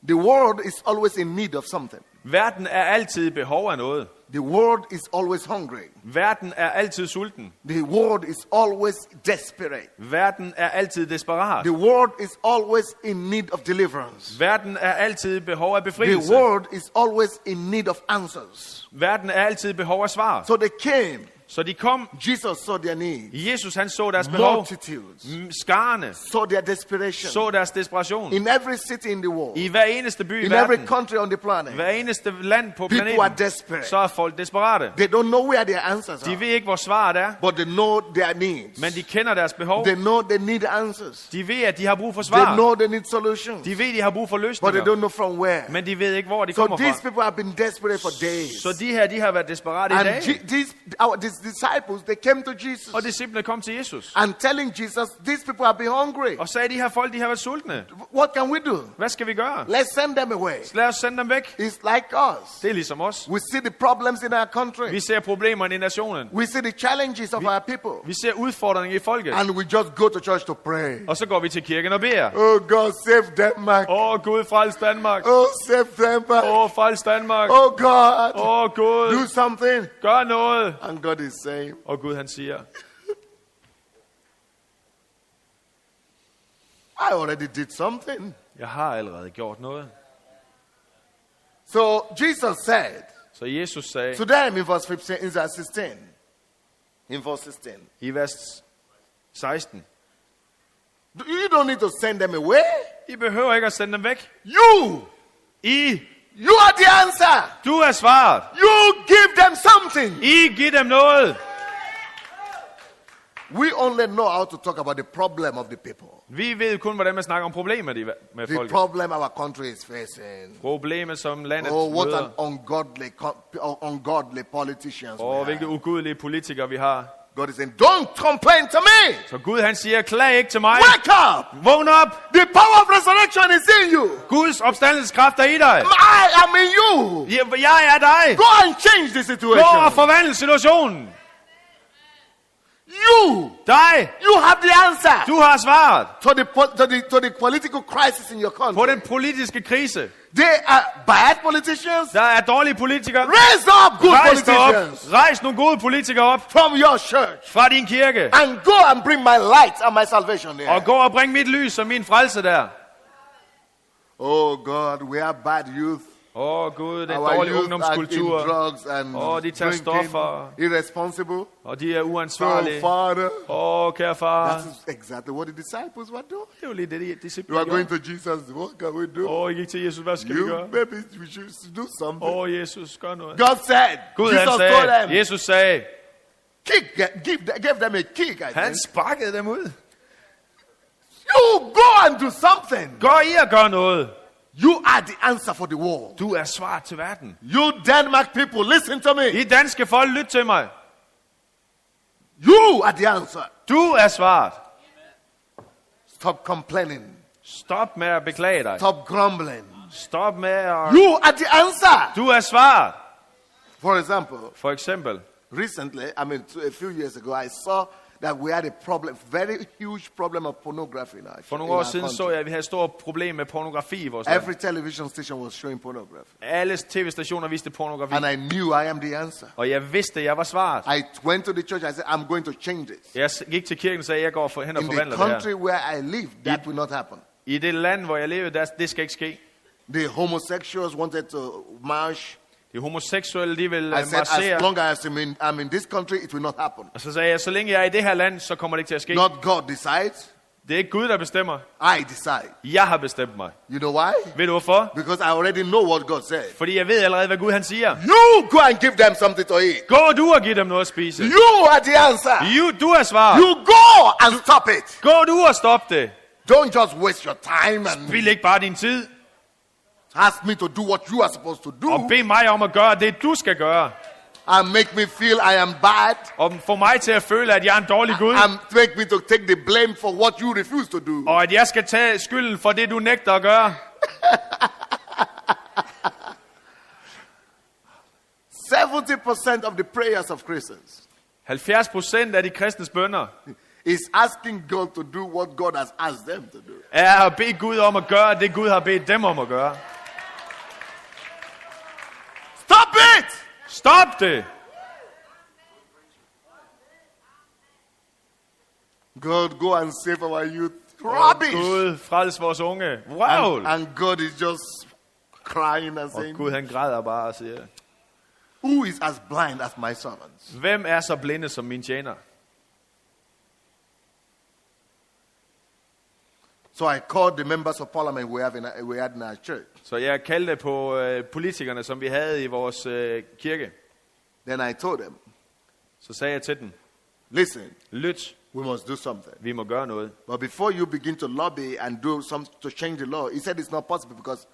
The world is always in need of something. Verden er altid i behov af noget. The world is always hungry. Verden er altid sulten. The world is always desperate. Verden er altid desperat. The world is always in need of deliverance. Verden er altid i behov af The befrielse. world is always in need of answers. Verden er altid i behov af svar. So they came. Så de kom. Jesus saw their needs. Jesus, han så deres behov. Multitudes Skarne saw their desperation. så deres desperation. In every city in the world. I hver eneste by i In every verden. country on the planet. Hver eneste land på People are planeten. desperate. Så er folk desperate. They don't know where their answers De are. ved ikke, hvor svaret er. But they know their needs. Men de kender deres behov. They know they need answers. De ved, at de har brug for They svar. know they need solutions. De ved, de har brug for But they løsninger. don't know from where. Men de ved ikke, hvor de So kommer these fra. people have been desperate for days. Så de her, de har været desperate i And dag. these disciples, they came to Jesus Og disciplene kom til Jesus. and telling Jesus, these people have been hungry. Og sagde, de her folk, de har været sultne. What can we do? Hvad skal vi gøre? Let's send them away. Lad os sende dem væk. It's like us. Det er ligesom os. We see the problems in our country. Vi ser problemerne i nationen. We see the challenges of our people. Vi ser udfordringer i folket. And we just go to church to pray. Og så går vi til kirken og beder. Oh God, save Denmark. Gud, frels Danmark. Oh, save Denmark. Frels Danmark. Oh God, Gud, do something. gør noget. And God is saying, Og Gud, han siger, I already did something. jeg har allerede gjort noget. So Jesus said Så Jesus sagde to them in verse 15, in verse 16. In verse 16. i vers 16, You don't need to send them away. I behøver ikke at sende dem væk. You are the answer. Du er svaret. You give them something. I giver dem noget. We only know how to talk about the problem of the people. Vi ved kun, hvordan man snakker om problemer med The folk. problem our country is facing. Problemer, som landet Oh, what an møder. ungodly politicians we Og hvilke have. ugudelige politikere vi har. God is saying, don't complain to me. Så Gud, han siger, klag ikke til mig. Wake up. Vågn op. The power of resurrection is in you. Guds opstandelseskraft er i dig. I am in you. Jeg er dig. Go and change the Gå situation. og forvandle situationen. Dig. You have the answer Du har svaret to the political crisis in your på country. den politiske krise. They are bad politicians. Der er dårlige politikere. Raise up good Rejs dig op. politicians Rejs nogle gode politikere op from your church fra din kirke. and go and bring my light and my salvation there. Og gå og bring mit lys og min frelse der. Oh God, we are bad youth. Gud, den Our dårlige youth are in ungdomskultur. drugs and de tager drinking, stoffer. irresponsible. Og de er So, uansvarlige. Father, Kære far. that's exactly what the disciples were doing. Det er jo lige det, de You disciplene are going gjorde. to Jesus. What can we do? I gik til Jesus. Hvad skal vi You gøre? maybe we should do something. Jesus, gør noget. God said. Gud, Jesus han told sagde. them. Jesus sagde. Give them a kick. I Han think. sparkede dem ud. You go and do something. Gå i og gør noget. You are the answer for the world. Du er svar til verden. You Denmark people, listen to me. I danske folk, lyt til mig. You are the answer. Du er svaret. Stop complaining. Stop med at beklage dig. Stop grumbling. Stop med at... You are the answer. Du er svaret. For example, For eksempel, recently, a few years ago, I saw that we had a problem, very huge problem of pornography now. for nogle år siden så jeg, at vi havde et stort problem med pornografi i vores land. Every television station was showing pornography. Alle tv-stationer viste pornografi. And I knew I am the answer. Og jeg vidste, at jeg var svaret. I went to the church, I said, I'm going to change this. Jeg gik til kirken og sagde, at jeg går hen og In the forvandler det her. country where I live, that will not happen. I det land, hvor jeg lever, det skal ikke ske. The homosexuals wanted to march. De homoseksuelle, de vil I said, marchere. as long as I'm in this country, it will not happen. Og så sagde jeg, så længe jeg er i det her land, så kommer det ikke til at ske. Not God decides, Det er ikke Gud, der bestemmer. I decide. Jeg har bestemt mig. You know why? Ved du hvorfor? Because I already know what God said. Fordi jeg ved allerede, hvad Gud han siger. You go and give them something to eat. Gå du og giv dem noget at spise. You are the answer. Du er svaret. You go and stop it. Gå du og stop det. Don't just waste your time and Spil ikke bare din tid. ask me to do what you are supposed to do. Og bed mig om at gøre det, du skal gøre. And make me feel I am bad. Og få mig til at føle, at jeg er en dårlig Gud. And make me to take the blame for what you refuse to do. Og at jeg skal tage skylden for det, du nægter at gøre. 70% of the prayers of Christians 70% af de kristnes bønner is asking God to do what God has asked them to do. er at bede Gud om at gøre det, Gud har bedt dem om at gøre. Stop it! Stop det! God, go and save our youth. Rubbish! Gud, frels vores unge. Wow! And God is just crying and Og saying, Gud, han græder bare og siger, who is as blind as my servants? hvem er så blinde som mine tjener? So I called the members of parliament we had in our church. Så jeg kaldte på politikerne, som vi havde i vores kirke. Then I told them, Så sagde jeg til dem, listen, lyt, we must do something. vi må gøre noget. But before you begin to lobby and do some to change the law, he said it's not possible because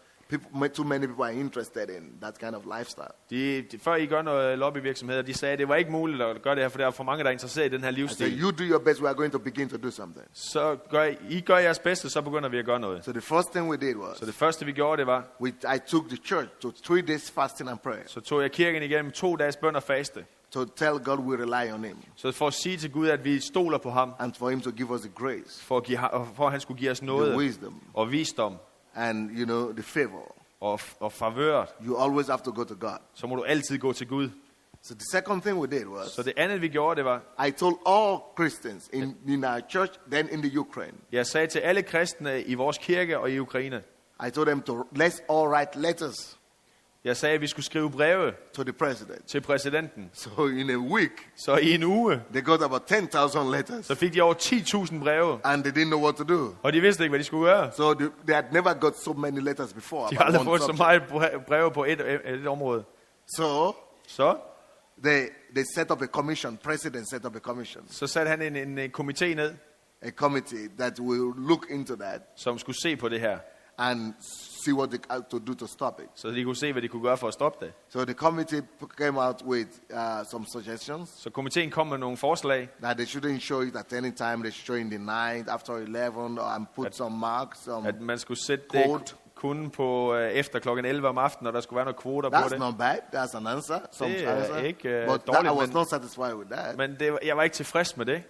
too many people are interested in that kind of lifestyle. Før I gør noget lobbyvirksomheder, de sagde, at det var ikke muligt at gøre det her, for der er for mange, der er interesseret i den her I said, livsstil. you do your best, we are going to begin to do something. Så gør jeres bedste, så begynder vi at gøre noget. So the first thing we did was, Så det første, vi gjorde, det var, I took the church to 3 days fasting and prayer. så tog jeg kirken igennem 2 dages bøn og faste. To tell God we rely on him. Så for at sige til Gud, at vi stoler på ham, And for him to give us the grace, for at han skulle give os the noget wisdom, og visdom and the favor. og favør, You always have to go to God. så må du altid gå til Gud. So the second thing we did was, Så det andet, vi gjorde, det var, I told all Christians in our church, then in the Ukraine, jeg sagde til alle kristne i vores kirke og i Ukraine, I told them to let's all write letters jeg sagde, at vi skulle skrive breve to the president. til præsidenten. So in a week, Så i en uge, they got about 10,000 letters, så fik de over 10.000 breve, and they didn't know what to do. og de vidste ikke, hvad de skulle gøre. So they had never got so many letters before. De har about aldrig one fået så subject. meget breve på et område. So Så they set up a commission. President set up a commission, Så satte han en komité ned, a committee that will look into that som skulle se på det her, and see what they have to do to stop it. så de kunne se, hvad de kunne gøre for at stoppe det. So the committee came out with some suggestions Så komiteen kom med nogle forslag, that they shouldn't show it at any time. They should show in the night, after 11, and put some marks, some at man skulle sætte code. det kun på efter klokken 11 om aftenen, og der skulle være nogle kvoter på That's det. not bad. That's an answer. Some Det er answer. ikke But dårligt, I was men- not satisfied with that. Men jeg var ikke tilfreds med det.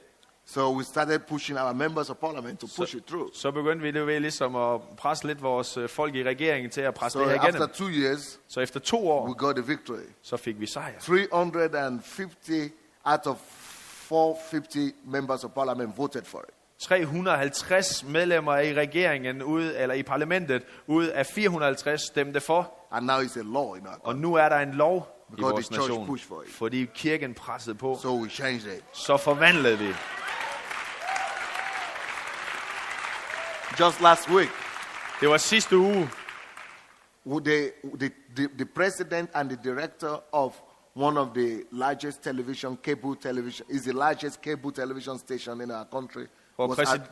So we started pushing our members of parliament to push it through. Så begyndte vi det ved ligesom at presse lidt vores folk i regeringen til at presse So det her after igennem. 2 years, Så efter 2 år, we got a victory. så fik vi sejr. 350 out of 450 members of parliament voted for it. 350 medlemmer i regeringen eller i parlamentet ud af 450 stemte for, And now it's a law in our og country. nu er der en lov i Because vores the church nation, pushed for it. fordi kirken pressede på. So we changed it. Så forvandlede vi. Just last week, Det var sidste uge, the president and the director of one of the largest cable television, is the largest cable television station in our country.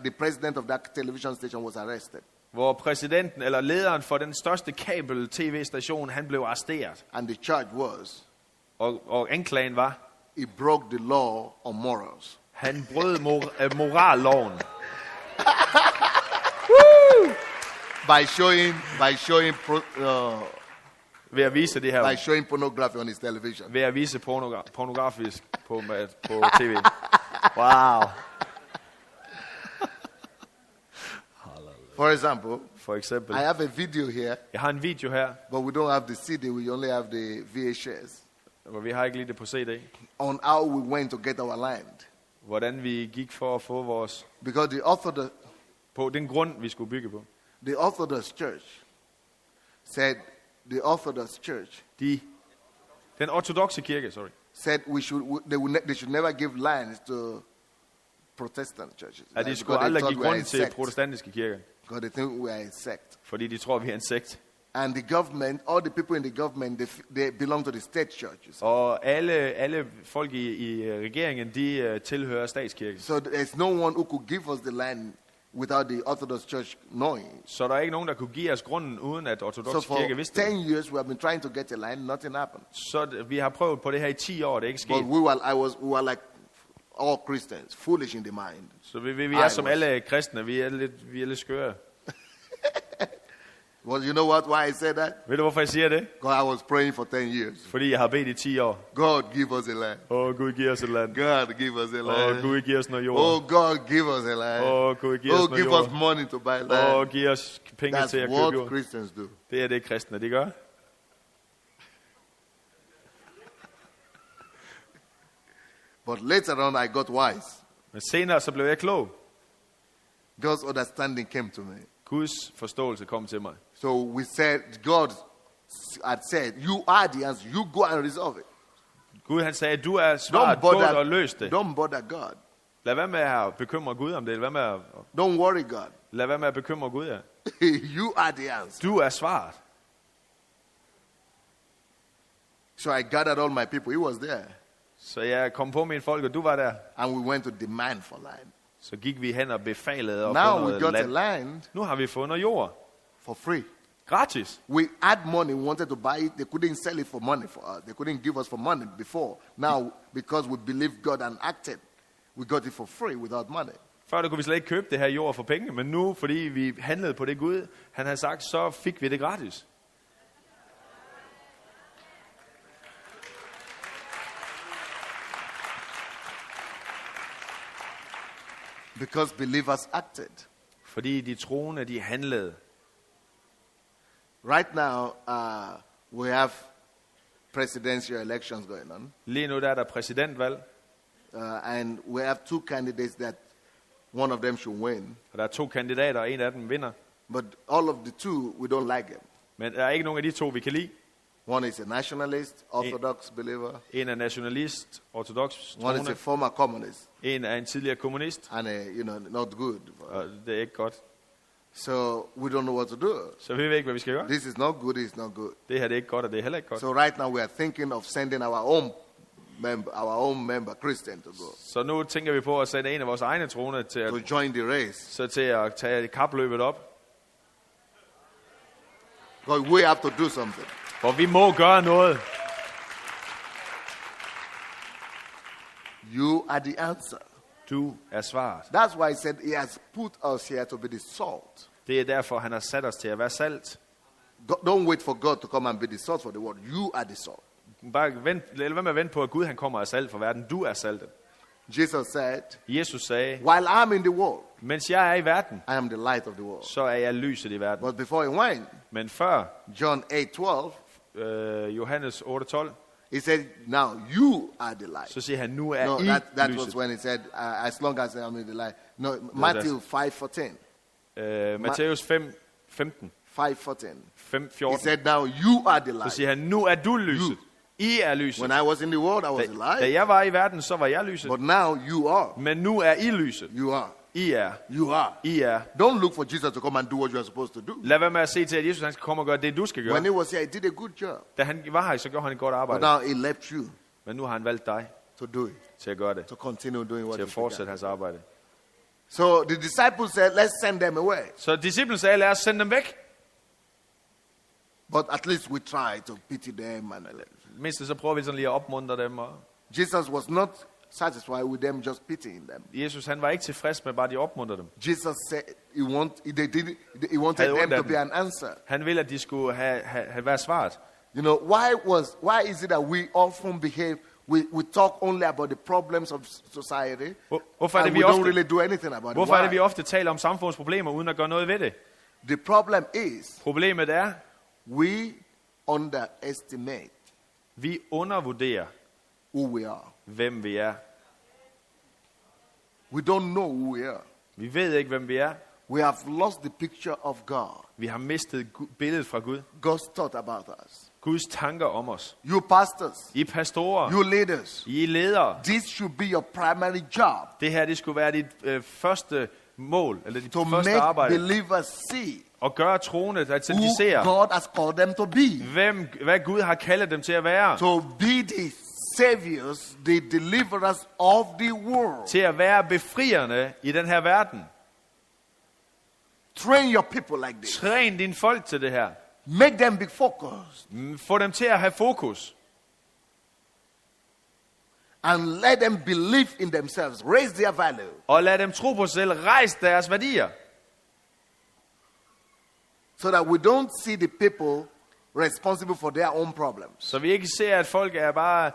The president of that television station was arrested. hvor præsidenten eller lederen for den største kabel-tv-station, han blev arresteret. And the charge was, Og anklagen var, he broke the law on morals. han brød moralloven. By showing Ved at vise det her, by showing pornography on his television. ved at vise pornografisk på tv. Wow. For example, For eksempel. I have a video here, Jeg har en video her, but we don't have the CD, we only have the VHS, hvor vi har ikke lige det på CD. on how we went to get our land. Hvordan vi gik for at få vores, Because på den grund, vi skulle bygge på. the Orthodox Church said, Den ortodokse kirke, said they should never give lands to Protestant churches. at de Because skulle they aldrig thought give we are grund a til sect. protestantiske kirker, Because they think we are a sect. fordi de tror, vi er en sekt. And the government, all the people in the government, they belong to the state churches. Og alle folk i regeringen, de tilhører statskirken. So there's no one who could give us the land without the Orthodox Church knowing. Så der er ikke nogen, der kunne give os grunden, uden at So ortodox for kirke vidste 10 det. years we have been trying to get a line, nothing happened. Så vi har prøvet på det her i 10 år, det er ikke But sket. we were like all Christians, foolish in the mind. Så vi er som alle kristne, vi er lidt skøre. Well, you know why I said that? Ved du, hvorfor jeg siger det? Because I was praying for 10 years. Fordi jeg har bedt i 10 år. God, give us a land. Gud giver os et land. God, give us a land. Gud giver os noget jord. God, give us a land. Gud giver os noget give us jord. money to buy land. Giv os penge That's til at købe what jord. Christians do. Det er det, kristne de gør. But later on, I got wise. Men senere så blev jeg klog. God's understanding came to me. Guds forståelse kom til mig. So we said, God had said, you are the answer. You go and resolve it. Gud han sagde, du er svaret, gå og løs det. Don't bother God. Lad være med at bekymre Gud om det. Don't worry God. Lad være med at bekymre Gud, ja. You are the answer. Du er svaret. So I gathered all my people. He was there. Så jeg kom på mine folk, og du var der. And we went to demand for land. Så gik vi hen og befalede og Now fundet we got land. a land Nu har vi fundet jord. for free. Gratis. We had money, we wanted to buy it. They couldn't sell it for money for us. They couldn't give us for money before. Now, because we believed God and acted, we got it for free without money. Før der kunne vi slet ikke købe det her jord for penge, men nu, fordi vi handlede på det Gud, han havde sagt, så fik vi det gratis. Because believers acted. Fordi de troende, de handlede. Right now, we have presidential elections going on. Lige nu der er der præsidentvalg, And we have two candidates that one of them should win. og der er 2 kandidater, og en af dem vinder. But all of the two, we don't like them. Men der er ikke nogen af de 2, vi kan lide. One is a nationalist, Orthodox believer. En er nationalist, ortodox One is a troende. former communist. En er en tidligere kommunist, And, not good. og det er ikke godt. So we don't know what to do. Så vi ved ikke, hvad vi skal gøre. This is not good, it's not good. Det her det er ikke godt, og det er heller ikke godt. So right now we are thinking of sending our own member Christian to go. Så nu tænker vi på at sende en af vores egne troende til at, To join the race. til at tage kapløbet op. Because we have to do something. For vi må gøre noget. You are the answer. Du er svaret. That's why he said he has put us here to be the salt. Det er derfor, han har sat os til at være salt. Don't wait for God to come and be the salt for the world. You are the salt. Bare lad være med at vente på, at Gud han kommer af salt for verden. Du er saltet. Jesus said, Jesus sagde, while I'm in the world, mens jeg er i verden, I am the light of the world. så er jeg lyset i verden. But before he went, Men før John 8:12, Johannes 8:12, he said, now you are the light. så siger han, nu er No, I that was lyset. when he said, as long as I'm in the light. No, Matthew 5:14. Matthæus 5:15. 5:14. 5:14. He said, now you are the Så light. siger han, nu er du lyset. I er lyset. When I was in the world, I was the Da light. jeg var i verden, så var jeg lyset. But now you are. Men nu er I lyset. You are. I er. You are. I er. Don't look for Jesus to come and do what you are supposed to do. Lad være med at se til, at Jesus han skal komme og gøre det, du skal gøre. When he was here, he did a good job. Da han var her, så gjorde han et godt But arbejde. now he left you Men nu har han valgt dig to do it, til at gøre det. to continue doing what Til you at fortsætte began. hans arbejde. So the disciples said, let's send them away. Så disciplen sagde, lad os sende dem væk. But at least we try to pity them. And Mindst så prøver vi sådan lige at opmuntre dem. Og Jesus was not satisfied with them just pitying them. Jesus han var ikke tilfreds med bare de opmuntre dem. Jesus said he wanted them to be an answer. Han ville, at de skulle have været svaret. You know, why is it that we often behave, we talk only about the problems of society, Hvorfor er det, and vi we don't ofte, really do anything about it? hvorfor er det, Why? vi ofte taler om samfundsproblemer, uden at gøre noget ved det? The problem is, Problemet er, we underestimate vi undervurderer, who we are. hvem vi er. We don't know who we are. Vi ved ikke, hvem vi er. We have lost the picture of God. Vi har mistet billedet fra Gud. God's thought about us. Guds tanker om os. You pastors, I er pastorer. you leaders, I er ledere. this should be your primary job, Det her, det skulle være dit første mål, eller dit to første make arbejde. believers see Og gøre troende, at de who ser, God has called them to be. hvad Gud har kaldet dem til at være. To be the saviors, the deliverers of the world. Til at være befrierne i den her verden. Train your people like this. Træn dine folk til det her. Make them be focused. Få dem til at have fokus. And let them believe in themselves. Raise their value. Og lad dem tro på sig selv. Rejs deres værdier. So that we don't see the people responsible for their own problems. Så vi ikke ser, at folk er bare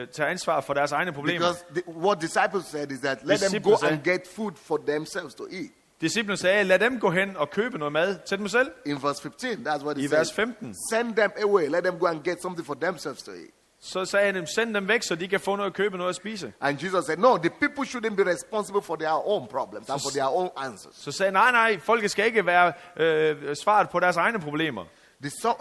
tager ansvar for deres egne problemer. Because what disciples said is that let them go and get food for themselves to eat. Disciplene sagde, lad dem gå hen og købe noget mad til dem selv. In verse 15, that's what he I said. vers 15. Send them away. Let them go and get something for themselves to eat. Så sagde han, send dem væk, så de kan få noget at købe, noget at spise. And Jesus said, no, the people shouldn't be responsible for their own problems and for their own answers. Så sagde nej, folket skal ikke være svaret på deres egne problemer.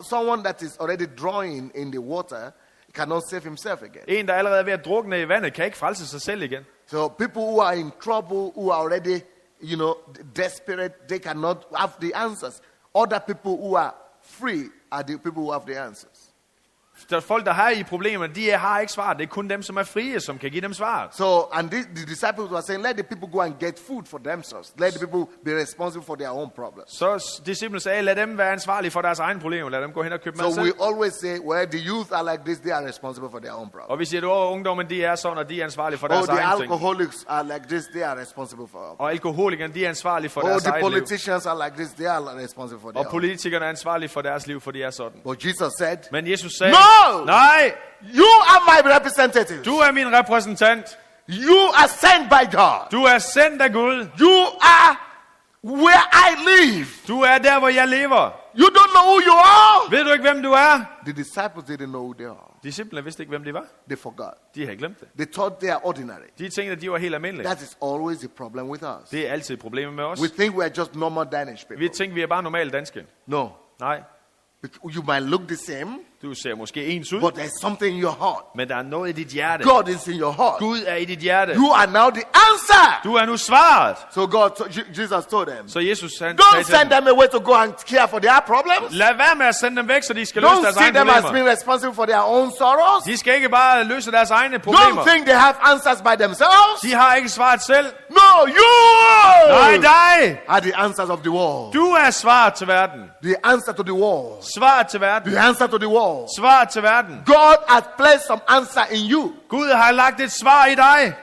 Someone that is already drawing in the water cannot save himself again. En, der allerede er ved at drukne i vandet, kan ikke frelse sig selv igen. So people who are in trouble, who are already, desperate, they cannot have the answers. Other people who are free are the people who have the answers. Der folk, der har i problemer, de har ikke svar. Det er kun dem, som er frie, som kan give dem svar. So, and the disciples were saying, let the people go and get food for themselves. Let the people be responsible for their own problems. Så disciplene sagde, lad dem være ansvarlige for deres egne problemer. Lad dem gå hen og købe mad selv. So we always say, well, the youth are like this, they are responsible for their own problems. Og vi siger, at ungdommen, de er sådan, og de er ansvarlige for deres the egne ting. alcoholics are like this, they are responsible for. Og alkoholikerne, de er ansvarlige for deres the eget liv. politicians are like this, they are responsible for their Og politikerne er ansvarlige for deres liv, for de er sådan. But Jesus said, Men Jesus sagde, no! Nej! You are my representative. Du er min repræsentant. You are sent by God. Du er sendt af Gud. You are where I live. Du er der, hvor jeg lever. You don't know who you are. Ved du ikke, hvem du er? The disciples didn't know who they are. Disciplene vidste ikke, hvem de var. They forgot. De havde glemt det. They thought they are ordinary. De tænkte, at de var helt almindelige. That is always a problem with us. Det er altid et problem med os. We think we are just normal Danish people. Vi tænker, vi er bare normale danske. No. Nej. You might look the same. Du ser måske ens ud. But there's something in your heart. Men der er noget i dit hjerte. God is in your heart. Gud er i dit hjerte. You are now the answer. Du er nu svaret. So Jesus told them. Så Jesus han Don't send them away to go and care for their problems. Lad være med at sende dem væk, så de skal løse deres egne problemer. Don't see them as problemer. being responsible for their own sorrows. De skal ikke bare løse deres egne problemer. Don't think they have answers by themselves. De har ikke svaret selv. No, you Nej, dig are the answers of the world. Du er svaret til verden. The answer to the world. Svaret til verden. The answer to the world. Svaret til verden. God has placed some answer in you. Gud har lagt et svar i dig.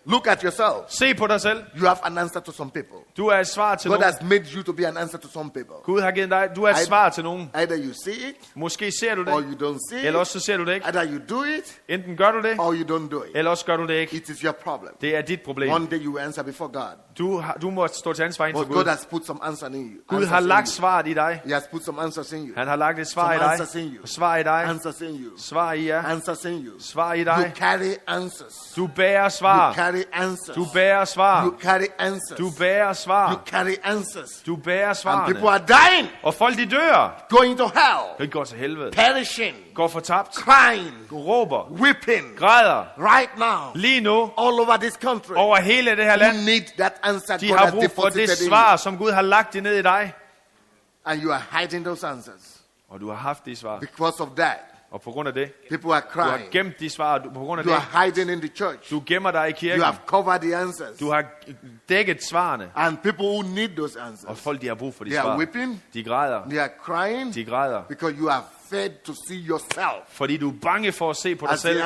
Look at yourself. Se på dig selv. You have an answer to some people. Du er et svar til God nogen. has made you to be an answer to some people. Gud har givet dig. Du er et svar til nogen. Either you see it, måske ser du det, or you don't see it. Eller også så ser du det ikke. Either you do it, enten gør du det, or you don't do it. Eller også gør du det ikke. It is your problem. Det er dit problem. One day you will answer before God. Du må stå til ansvar for Gud. God has put some answer in you. Gud har lagt svaret i dig. He has put some answers in you. Han har lagt et svar i dig. Svar i dig. Answers in you. Svar i jer. Answers in you. Svar i dig. You carry answers. Du bærer svar. You carry answers. Du bærer svar. You carry answers. Du bærer svar. You carry answers. Du bærer svarene. And people are dying. Og folk de dør. Going to hell. De går til helvede. Perishing. Går fortabt. Crying. Råber. Weeping. Græder. Right now. Lige nu. All over this country. Over hele det her land. You need that answer. De har brug for det svar, som Gud har lagt ned i dig. And you are hiding those answers. Og du har haft de svar. Because of that. Og på grund af det. People are crying. Du har gemt de svar. På grund af you det. are hiding in the church. Du gemmer dig i kirken. You have covered the answers. Du har dækket svarene. And people who need those answers. Og folk de har brug for de svar. They are weeping. De græder. They are crying. De græder. Because you are fed to see yourself. Fordi du er bange for at se på dig selv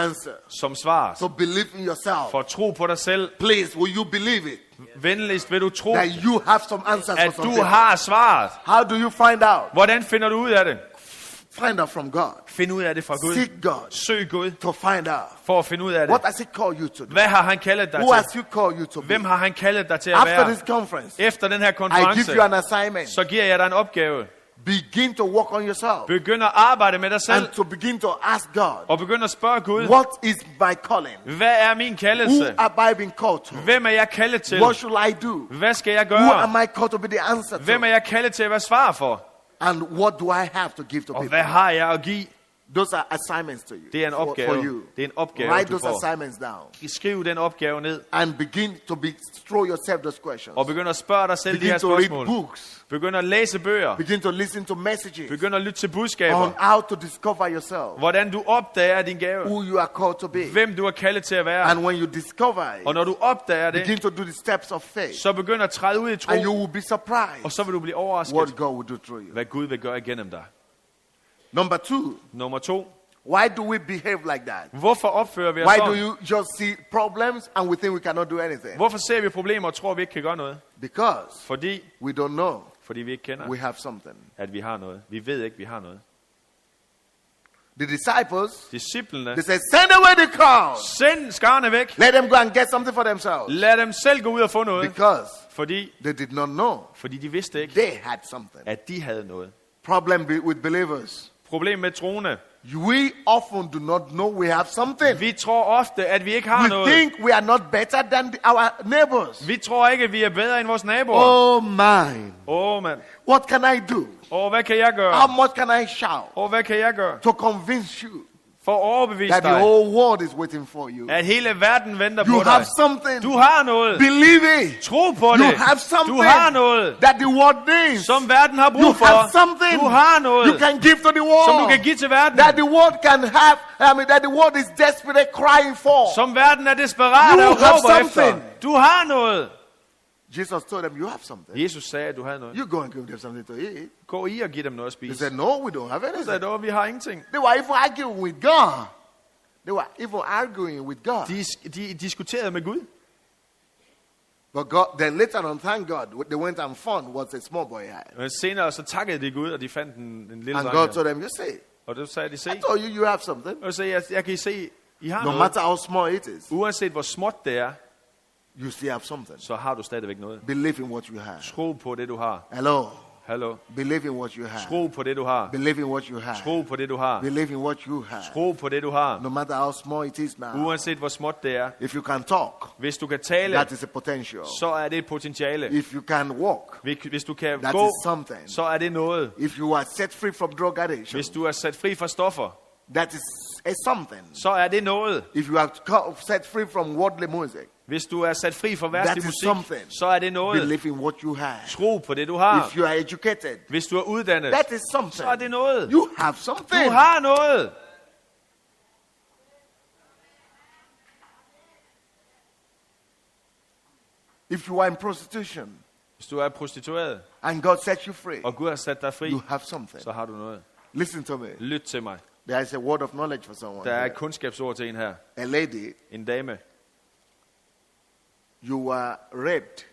som svar. So believe in yourself. For at tro på dig selv. Please, will you believe it? Venligst vil du tro, that you have some answers at for some du people. har svaret. How do you find out? Hvordan finder du ud af det? Find out from God. Find ud af det fra Gud. Seek God. Søg Gud. To find out. For at finde ud af det. What has He called you to do? Hvad har han kaldet dig Who til? has He called you to be? Hvem har han kaldet dig til at After være? this conference, efter den her I konference, give you an assignment. Så giver jeg dig en opgave. Begin to work on yourself. Begynd at arbejde med dig selv. And to begin to ask God. Og begynd at spørge Gud. What is my calling? Hvad er min kaldelse? Who am I being called to? Hvem er jeg kaldet til? What should I do? Hvad skal jeg Who gøre? am I called to be the answer to? Hvem er jeg kaldet til at være svar for? And what do I have to give to Og people? hvad har jeg at give? Those are assignments to you. Det er en for opgave. you. Det er en opgave, Write du those får. assignments down. Skriv den opgave ned, And begin to throw yourself those questions. og begynd at spørge dig selv de Begin her to read spørgsmål. books. Begynd at læse bøger. Begin to listen to messages Begynd at lytte til on budskaber. how to discover yourself, Hvordan du opdager din gave. who you are called to be. Hvem du er kaldet til at være. And when you discover Og it, når du opdager det, begin to do the steps of faith. så begynd at træde ud i tro. And you will be surprised Og så vil du blive overrasket, what God will do through you. hvad Gud vil gøre igennem dig. Number 2, Nummer 2. why do we behave like that? Hvorfor opfører vi os Why do sådan? you just see problems and we think we cannot do anything? Hvorfor ser vi problemer og tror, vi ikke kan gøre noget? Because Fordi we don't know vi ikke kender, we have something. at vi har noget. Vi ved ikke, vi har noget. The disciples, Disciplene, they said, send away the crowd. send skarne væk. Let them go and get something for themselves. Lad dem selv gå ud og få noget. Because Fordi they did not know de vidste ikke, they had something. at de havde noget. Problem with believers. Problem med troende. We often do not know we have something. Vi tror ofte, at vi ikke har We noget. think we are not better than our neighbors. Vi tror ikke, at vi er bedre end vores naboer. Oh man, Mand. what can I do? Hvad kan jeg gøre? How much can I shout Hvad kan jeg gøre? to convince you For at overbevise that the dig, whole world is waiting for you? at hele verden venter You på have dig. something. Du har noget. Believe it. Tro på You det. have something Du har noget, that the world needs. som verden har You brug for. have something Du har you noget, can give to the som du world. kan give til verden. That the world can have. That the world is desperately crying for. Som verden er desperat You og have råber efter. something. Du har noget. Jesus told them, you have something. Jesus sagde, at du havde noget. You go and give them something to eat. Gå i og giv dem noget at They spise. said, no, we don't have Så anything. sagde du, vi har ingenting. They were even arguing with God. They were even arguing with God. De diskuterede med Gud. But God, then later on, thank God, they went and found what a small boy had. Men senere så takkede de Gud, og de fandt en lille And dreng. God her. told them, you see, Og det sagde de, I se. told you, you have something. Og så sagde jeg kan I se, I har No noget. matter how small it is, Uanset hvor småt det er, you still have something. så har du stadigvæk noget. Believe in what you have. Tro på det, du har. Hello. Hallo. Believe in what you have. Tro på det, du har. Believe in what you have. Tro på det, du har. Believe in what you have. Tro på det, du har. No matter how small it is now. Uanset hvor småt det er. If you can talk, Hvis du kan tale, that is a potential. så er det et potentiale. If you can walk, Hvis du kan that gå, is something. så er det noget. If you are set free from drug addiction, Hvis du er sat fri fra stoffer, that is a something. så er det noget. If you are set free from worldly music, Hvis du er sat fri fra that værste is musik, something. så er det noget. Believe in what you have. Tro på det, du har. If you are educated, Hvis du er uddannet, that is something. så er det noget. You have Du something. har noget. If you are in prostitution Hvis du er prostitueret, and God set you free, og Gud har sat dig fri, you have something. så har du noget. Listen to me. Lyt til mig. There is a word of knowledge for someone. Der er here. et kundskabsord til en her. A lady, En dame. you were raped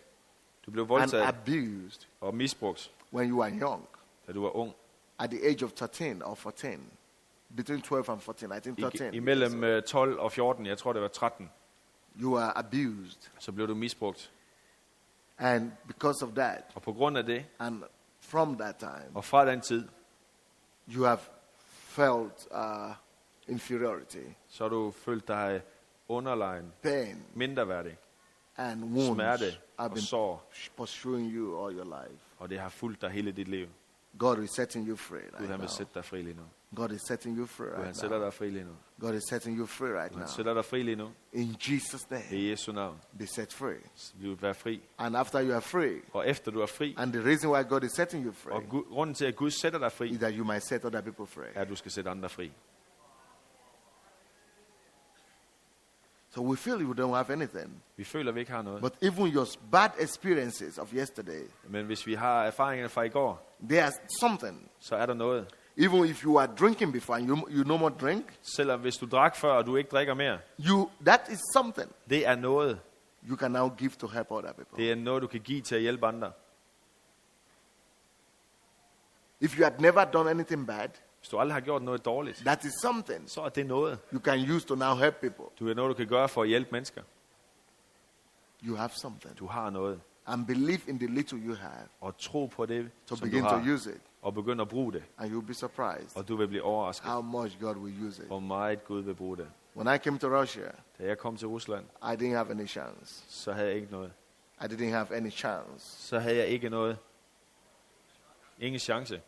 Du blev and voldtaget abused og misbrugt, when you were young, da du var ung. at the age of 13 or 14. Between 12 and 14, I think 13. Imellem 12 og 14, jeg tror det var 13, You were abused. så blev du misbrugt. And because of that, Og på grund af det, and from that time, og fra den tid, you have felt inferiority, så har du følt dig underlegen, pain, mindreværdig, and wounds smerte have og been sår, pursuing you all your life. og det har fulgt dig hele dit liv. God is setting you free Gud right han now. vil sætte dig fri lige nu. God is setting you free Gud han right sætter now. dig fri lige nu. God is setting you free right Gud now. han sætter dig fri lige nu. In Jesus' name, I Jesu navn. be set free. Så vil du være fri. And after you are free, Og efter du er fri, and the reason why God is setting you free og grunden til at Gud sætter dig fri, is that you might set other people free. er at du skal sætte andre fri. So we feel you don't have anything. Vi føler, vi ikke har noget. But even your bad experiences of yesterday, Men hvis vi har erfaringerne fra i går, there's something. så er der noget. Even if you are drinking before and you no more drink, Selvom hvis du drak før, og du ikke drikker mere, that is something det er noget. you can now give to help other people. Det er noget, du kan give til at hjælpe andre. If you had never done anything bad, Hvis du aldrig har gjort noget dårligt, that is something så er det noget. you can use to now help people. Du er noget, du kan gøre for at hjælpe mennesker. You have something. Du har noget. And believe in the little you have Og tro på det, to som du begin to har. use it. Og begynde at bruge det. And you'll be surprised Og du vil blive overrasket, how much God will use it. hvor meget Gud vil bruge det. When I came to Russia, Da jeg kom til Rusland, I didn't have any chance. så havde jeg ikke noget. I didn't have any chance. Så havde jeg ikke noget. Ingen chance.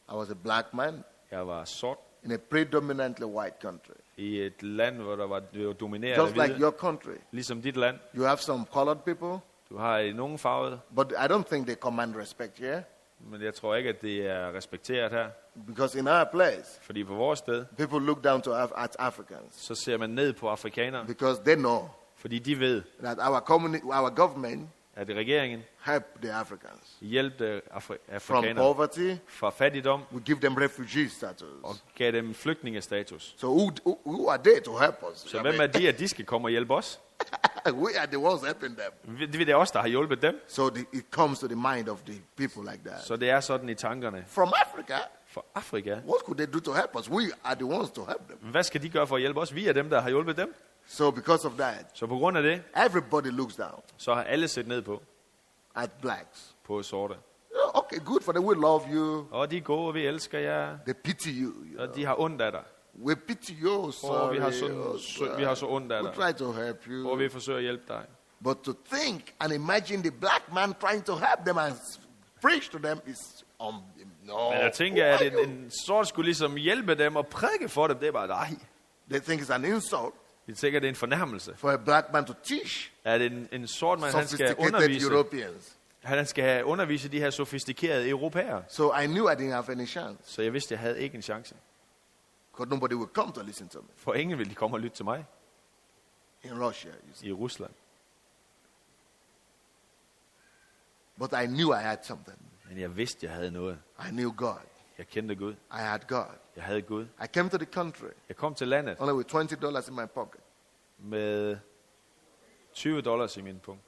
I was a black man Jeg var sort in a predominantly white country. i et land, hvor det var domineret af Just like hvide. your country. Ligesom dit land. You have some colored people, Du har nogle farvede, but I don't think they command respect here. men jeg tror ikke, at det er respekteret her. Because in our place, Fordi på vores sted, people look down at Africans. så ser man ned på afrikanere. Because they know Fordi de ved, that our government at regeringen help the Africans. hjælpte From afrikanere poverty, fra fattigdom we give them refugee status. og gav dem flygtningestatus. So who are they to help us? Så hvem er de, at de skal komme og hjælpe os? We are the ones helping them. Det er os, der har hjulpet dem. So it comes to the mind of the people like that. Så det er sådan i tankerne. From Africa, For Afrika, what could they do to help us? We are the ones to help them. hvad skal de gøre for at hjælpe os? Vi er dem, der har hjulpet dem. So because of that, Så på grund af det, everybody looks down så har alle set ned at blacks. på sorte. Okay, good for them. We love you. Og de er gode, vi elsker jer. They pity you. Og de har ondt af dig. We pity you. Sorry. Vi har så ondt af We dig. try to help Og you. vi forsøger at hjælpe dig. But to think and imagine the black man trying to help them and preach to them is no. Men jeg tænker, at en sort skulle ligesom hjælpe dem og prædike for dem. Det er bare nej. They think it's an insult De tænker, det er en fornærmelse. for a black man to teach At en sort mand, han skal sophisticated undervise. Europeans. Han skal undervise de her sofistikerede europæere. So I knew I didn't have any chance. Så jeg vidste, jeg havde ikke en chance. Because nobody would come to listen to me. For ingen ville de komme og lytte til mig In Russia, you see. i Rusland. But I knew I had something. Men jeg vidste, jeg havde noget. I knew God. Jeg kendte Gud. I had God. Jeg havde Gud. I came to the country Jeg kom til landet only with $20 in my pocket. med $20 i min punkt.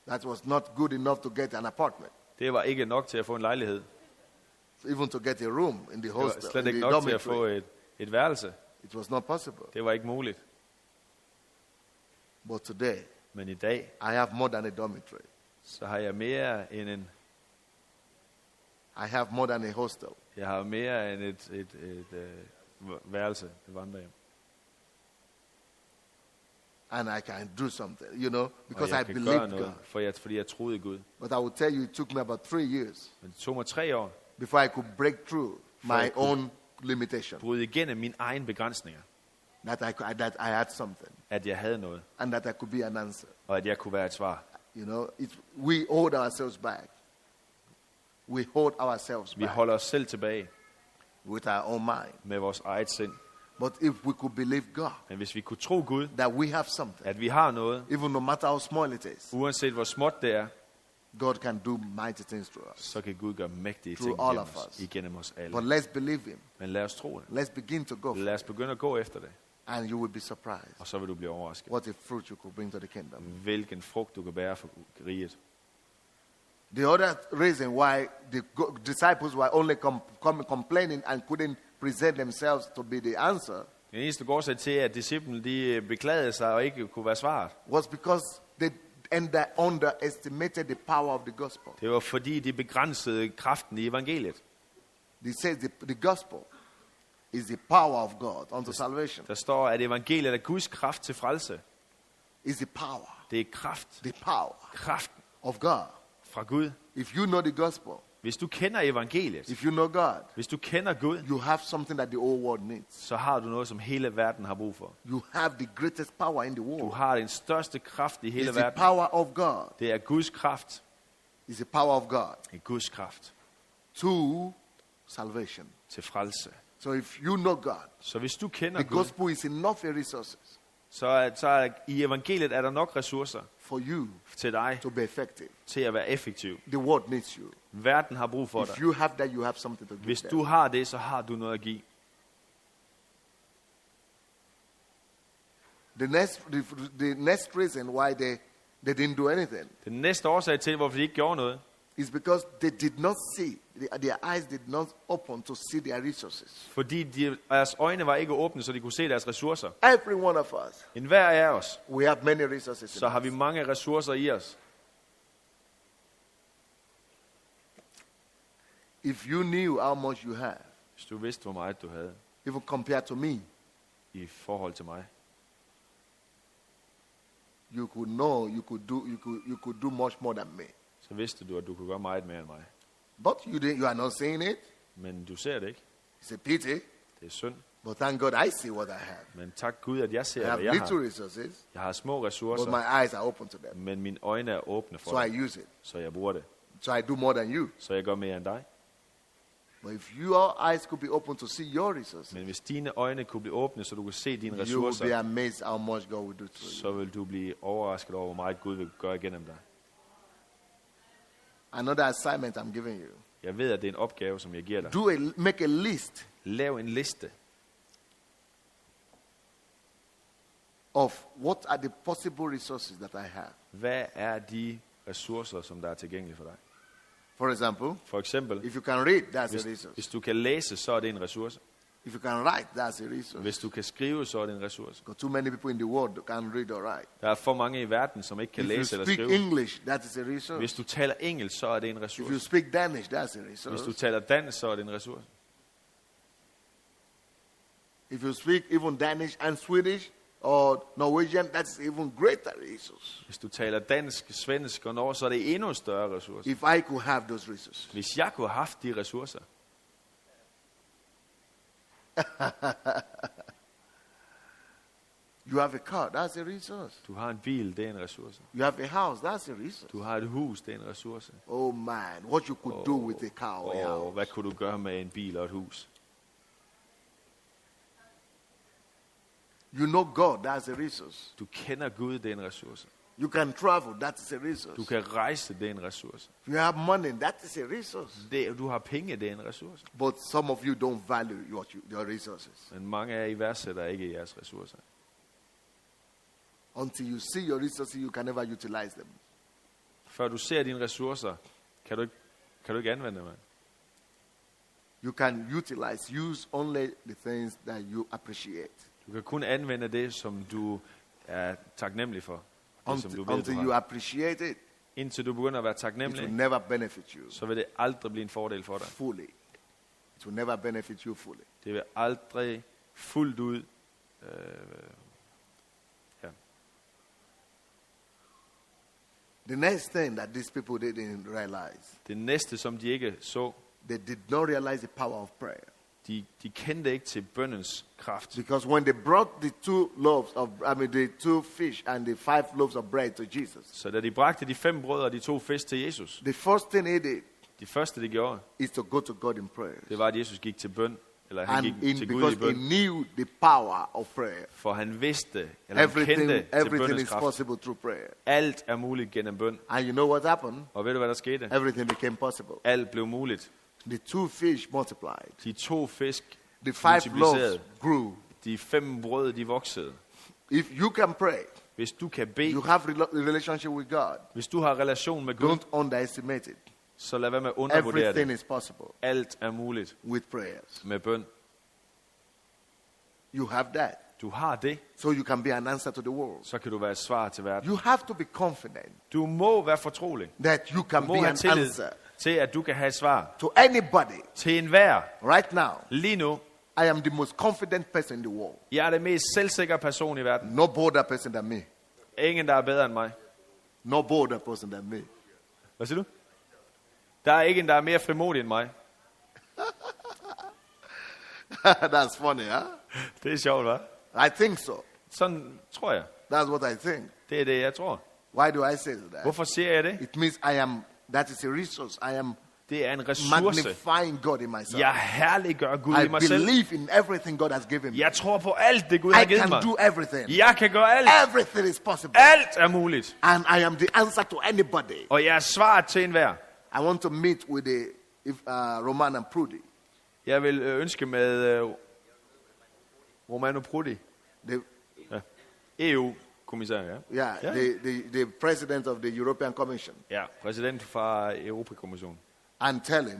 That was not good enough to get an apartment. Det var ikke nok til at få en lejlighed. Even to get a room in the Det var hostel, slet in ikke the nok til at få dormitory. et værelse. It was not possible. Det var ikke muligt. But today, Men i dag, I have more than a dormitory. så har jeg mere end en... I have more than a hostel. Jeg har mere end et værelse, et vandrehjem. And I can do something, you know, Og because I jeg kan gøre believed noget, God. fordi jeg troede i Gud. But I will tell you, it took me about 3 years Men det tog mig 3 år before I could break through my I could- own limitation. bryde igennem mine egne begrænsninger. That I had something. At jeg havde noget, And that I could be an answer. og at jeg kunne være et svar. You know, we hold ourselves back. We hold ourselves Vi back holder os selv tilbage with our own mind. med vores eget sind. But if we could believe God, Men hvis vi kunne tro Gud, that we have something, at vi har noget, even no matter how small it is, uanset hvor småt det er, God can do mighty things through us. så kan Gud gøre mægtige Through ting all igennem of os, us. igennem os alle. But let's believe Him. Men lad os tro det. Let's begin to go. Lad os begynde at gå efter det, And you will be surprised og så vil du blive overrasket. what a fruit you could bring to the kingdom. Hvilken frugt du kan bære for riget. The other reason why the disciples were only complaining and couldn't present themselves to be the answer Den eneste årsag til, at disciplene de beklagede sig og ikke kunne være svaret, was because they underestimated the power of the gospel. det var fordi de begrænsede kraften i evangeliet. They said the gospel is the power of God unto salvation. Der står, at evangeliet er Guds kraft til frelse. Is the power. Det er kraft. The power Kraften of God. fra Gud. If you know the gospel, Hvis du kender evangeliet, if you know God, hvis du kender Gud, you have something that the whole world needs. så har du noget, som hele verden har brug for. You have the greatest power in the Du world. har den største kraft i hele It's the verden. power of God. Det er Guds kraft. It's the power of God Det er Guds kraft to salvation. til frelse. So if you know God, Så hvis du kender the Gud, gospel is enough resources så er i evangeliet er der nok ressourcer for you til dig, to be effective. til at være effektiv. The world needs you. Verden har brug for If dig. you have that, you have something to give Hvis them. du har det, så har du noget at give. The next reason why they didn't do anything Den næste årsag til, hvorfor de ikke gjorde noget, is because they did not see, their eyes did not open to see their resources. fordi deres øjne var ikke åbne, så de kunne se deres ressourcer. Every one of us, En hver af os, we have many resources. så har vi mange ressourcer i os. If you knew how much you have, Hvis du vidste, hvor meget du havde even compared to me, i forhold til mig, you could know you could do much more than me. så vidste du, at du kunne gøre meget mere end mig. But you are not saying it. Men du ser det ikke. It's a pity, Det er synd. but thank God I see what I have. Men tak Gud, at jeg I ser, have hvad jeg little har. resources, Jeg har små but ressourcer, my eyes are open to them. men mine øjne er åbne for So I det, use it. så jeg bruger det. So I do more than you. Så jeg gør mere end dig. But if your eyes could be open to see your resources, Men hvis dine øjne kunne blive åbne, så du kunne se dine you will be ressourcer, amazed how much God will do to you. så vil du blive overrasket over, hvor meget Gud vil gøre igennem dig. Another assignment I'm giving you. Jeg ved, at det er en opgave, som jeg giver dig. Make a list Lav en liste of what are the possible resources that I have. Hvad er de ressourcer, som der er tilgængelige for dig? For example, For eksempel, if you can read, that's a hvis resource. du kan læse, så er det en ressource. If you can write, that's a resource. Hvis du kan skrive, så er det en ressource. Because too many people in the world can't read or write. Der er for mange i verden, som ikke kan If you læse eller speak skrive. English, that is a resource. Hvis du taler engelsk, så er det en If you ressource. speak Danish, that's a Hvis du resource. taler dansk, så er det en ressource. If you speak even Danish and Swedish or Norwegian, that's even greater resource. Hvis du taler dansk, svensk og norsk, så er det endnu større ressource. If I could have those resources. Hvis jeg kunne have haft de ressourcer, You have a car, that's a resource. du har en bil, det er en ressource. You have a house, that's a resource. Du har et hus, det er en ressource. Oh man, what you could do with a car or a house. Hvad kunne du gøre med en bil og et hus? You know God, that's a resource. Du kender Gud, det er en ressource. You can travel, that is a Du resource. kan rejse, det er en ressource. If you have money, that is a resource. Du har penge, det er en ressource. But some of you don't value your resources. Men mange af jer i værdsætter ikke jeres ressourcer. Until you see your resources, you can never utilize them. Før du ser dine ressourcer, kan du ikke anvende dem. You can use only the things that you appreciate. Du kan kun anvende det, som du er taknemmelig for. Det, som du ved, du Until you har. appreciate it, Indtil du begynder at være it will taknemmelig, never benefit you så vil det aldrig blive en fordel for dig. fully. It will never benefit you fully. Det vil aldrig fuldt ud. The next thing that these people didn't realize, Det næste, som de ikke så, they did not realize the power of prayer. de kendte ikke til bønnens kraft. Because when they brought the 2 fish and the 5 loaves of bread to Jesus, Så da de bragte de 5 brød og de 2 fisk til Jesus, the first thing he did det første de gjorde, is to go to God in prayer. det var, at Jesus gik til bøn, eller han And gik til Gud because i he bøn, knew the power of prayer. for han vidste, eller han kendte til Everything bønnens is kraft. possible through prayer. Alt er muligt gennem bøn. And you know what happened? Og ved du, hvad der skete? Everything became possible. Alt blev muligt. The 2 fish multiplied. De 2 fisk The 5 loaves multiplicerede. grew. De 5 brød, de voksede. If you can pray, Hvis du kan bede, you have a relationship with God. hvis du har relation med Gud, Don't underestimate it. så lad være med at undervurdere Everything det. is possible Alt er muligt with prayers. med bøn. You have that. Du har det, So you can be an answer to the world. så kan du være et svar til verden. You have to be confident Du må være fortrolig. that you can Du be må have an tillid answer til, at du kan have et svar to anybody. til enhver. Right now, Lige nu, I am the most confident person in the world. jeg er den mest selvsikre person i verden. No bolder person than me. Ingen, der er bedre end mig. No bolder person than me. Hvad siger du? Der er ikke en, der er mere frimodig end mig. That's funny, huh? Det er sjovt, hva'? I think so. Sådan tror jeg. That's what I think. Det er det, jeg tror. Why do I say that? Hvorfor siger jeg det? It means that is a resource. I am Det er en ressource. magnifying God in myself. Jeg herliggør Gud I i mig selv. believe in everything God has given me. Jeg tror på alt det, Gud har I givet can mig. do everything. Jeg kan gøre alt. Everything is possible. Alt er muligt. And I am the answer to anybody. Og jeg er svaret til enhver. I want to meet with Roman and Prudi. Jeg vil ønske med Romano Prodi. EU-kommissær, ja. Yeah, the president of the European Commission. Ja, præsident fra Europakommissionen. And tell him,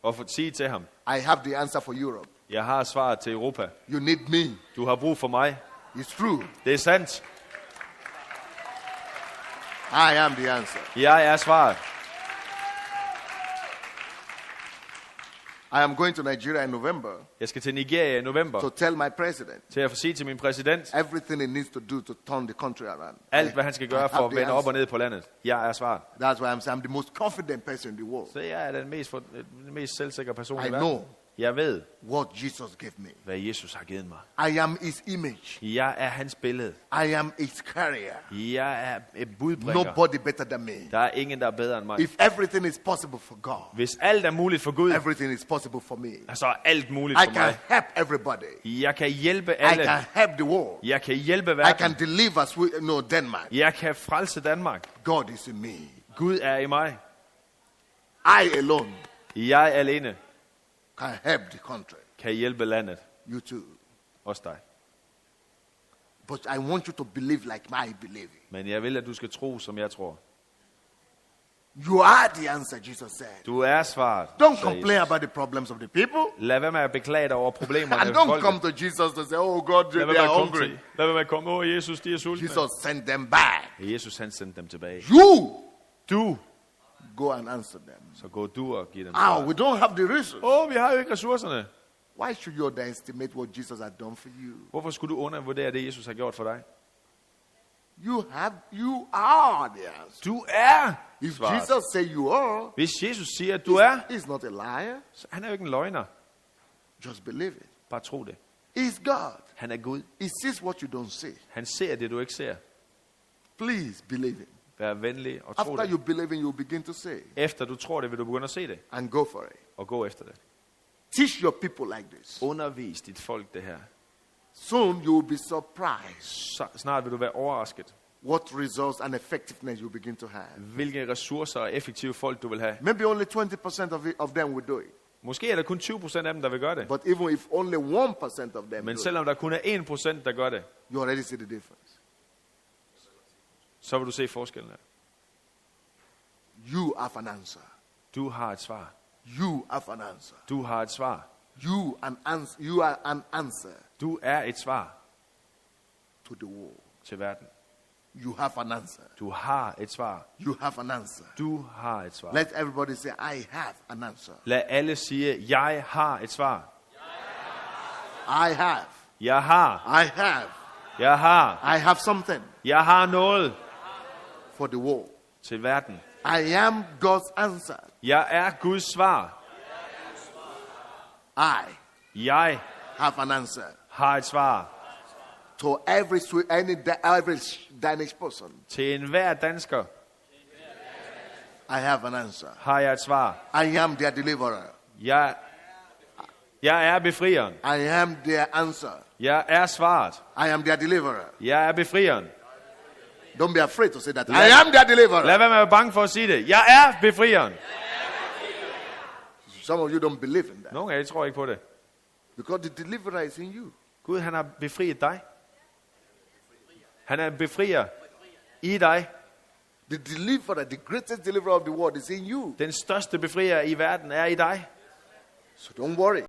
Og sige til ham, I have the answer for Europe. jeg har svaret til Europa. You need me. Du har brug for mig. It's true. Det er sandt. I am the answer. Jeg er svaret. I am going to Nigeria in November Jeg skal til Nigeria i november to tell my president til at få sige til min præsident, everything he needs to do to turn the country around. alt hvad han skal gøre for at vende op og ned på landet. Jeg er svaret. That's why I'm the most confident person in the world. Så jeg er den mest selvsikre person i I verden. know Jeg ved, what Jesus gave me. hvad Jesus har givet mig. I am his image. Jeg er hans billede. I am his carrier. Jeg er et budbringer. Nobody better than me. Der er ingen, der er bedre end mig. If everything is possible for God, Hvis alt er muligt for Gud, everything is possible for me. så er alt muligt I for can mig. help everybody. Jeg kan hjælpe I alle. can help the world. Jeg kan hjælpe I verden. can deliver Denmark. Jeg kan frelse Danmark. God is in me. Gud er i mig. I alone Jeg alene can help the country. kan hjælpe landet. You too. Også dig. But I want you to believe like I believe. Men jeg vil, at du skal tro, som jeg tror. You are the answer, Jesus said. Du er svaret. Don't sagde complain Jesus. about the problems of the people. Lad være med at beklage dig over problemerne And med don't folket. come to Jesus to say, oh God, Lad they være are med at komme hungry. til. Lad være med at komme. Jesus, de er sultne. Jesus sent them back. Jesus, han sendte dem tilbage. You go and answer them. Så gå du og giv dem Oh, svar. we don't have the resources. Vi har jo ikke ressourcerne. Why should you underestimate what Jesus has done for you? Hvorfor skulle du undervurdere det, Jesus har gjort for dig? You are the answer. Du er If svaret. Jesus say you are, Hvis Jesus siger, at du er, he's not a liar. så han er jo ikke en løgner. Just believe it. Bare tro det. He's God. Han er Gud. He sees what you don't see. Han ser det, du ikke ser. Please believe it. Vær venlig og tro After det. you believe it, you begin to say Efter du tror det, vil du begynde at se det. and go for it. Og gå efter det. Teach your people like this. Undervis dit folk det her. Soon you will be surprised Snart vil du være overrasket. what results and effectiveness you begin to have. Hvilke ressourcer og effektive folk du vil have. Maybe only 20% of them will do it. Måske er der kun 20% af dem, der vil gøre det. But even if only 1% of them Men do it, selvom der kun er 1%, der gør det, you already see the difference. så vil du se forskellen her. You have an answer. Du har et svar. You have an answer. Du har et svar. You are an answer Du er et svar to the world. til verden. You have an answer. Du har et svar. You have an answer. Du har et svar. Let everybody say, I have an answer. Lad alle sige, jeg har et svar. I have. Jeg har. I have. Jeg har. I have something Jeg har noget for the world. til verden. I am God's answer. Jeg er Guds svar. Jeg Have an answer har et svar to every Danish person. til enhver dansker. I have an answer. Har jeg et svar. I am their deliverer. Jeg er befrieren. I am their answer. Jeg er svaret. I am their deliverer. Jeg er befrieren. Don't be afraid to say that. I am their deliverer. Lad være med at være bange for at sige det. Jeg er befrieren. Some of you don't believe in that. Nogle af jer tror ikke på det. Because the deliverer is in you. Gud, han har befriet dig. Han er en befrier i dig. The deliverer, the greatest deliverer of the world is in you. Den største befrier i verden er i dig. So don't worry.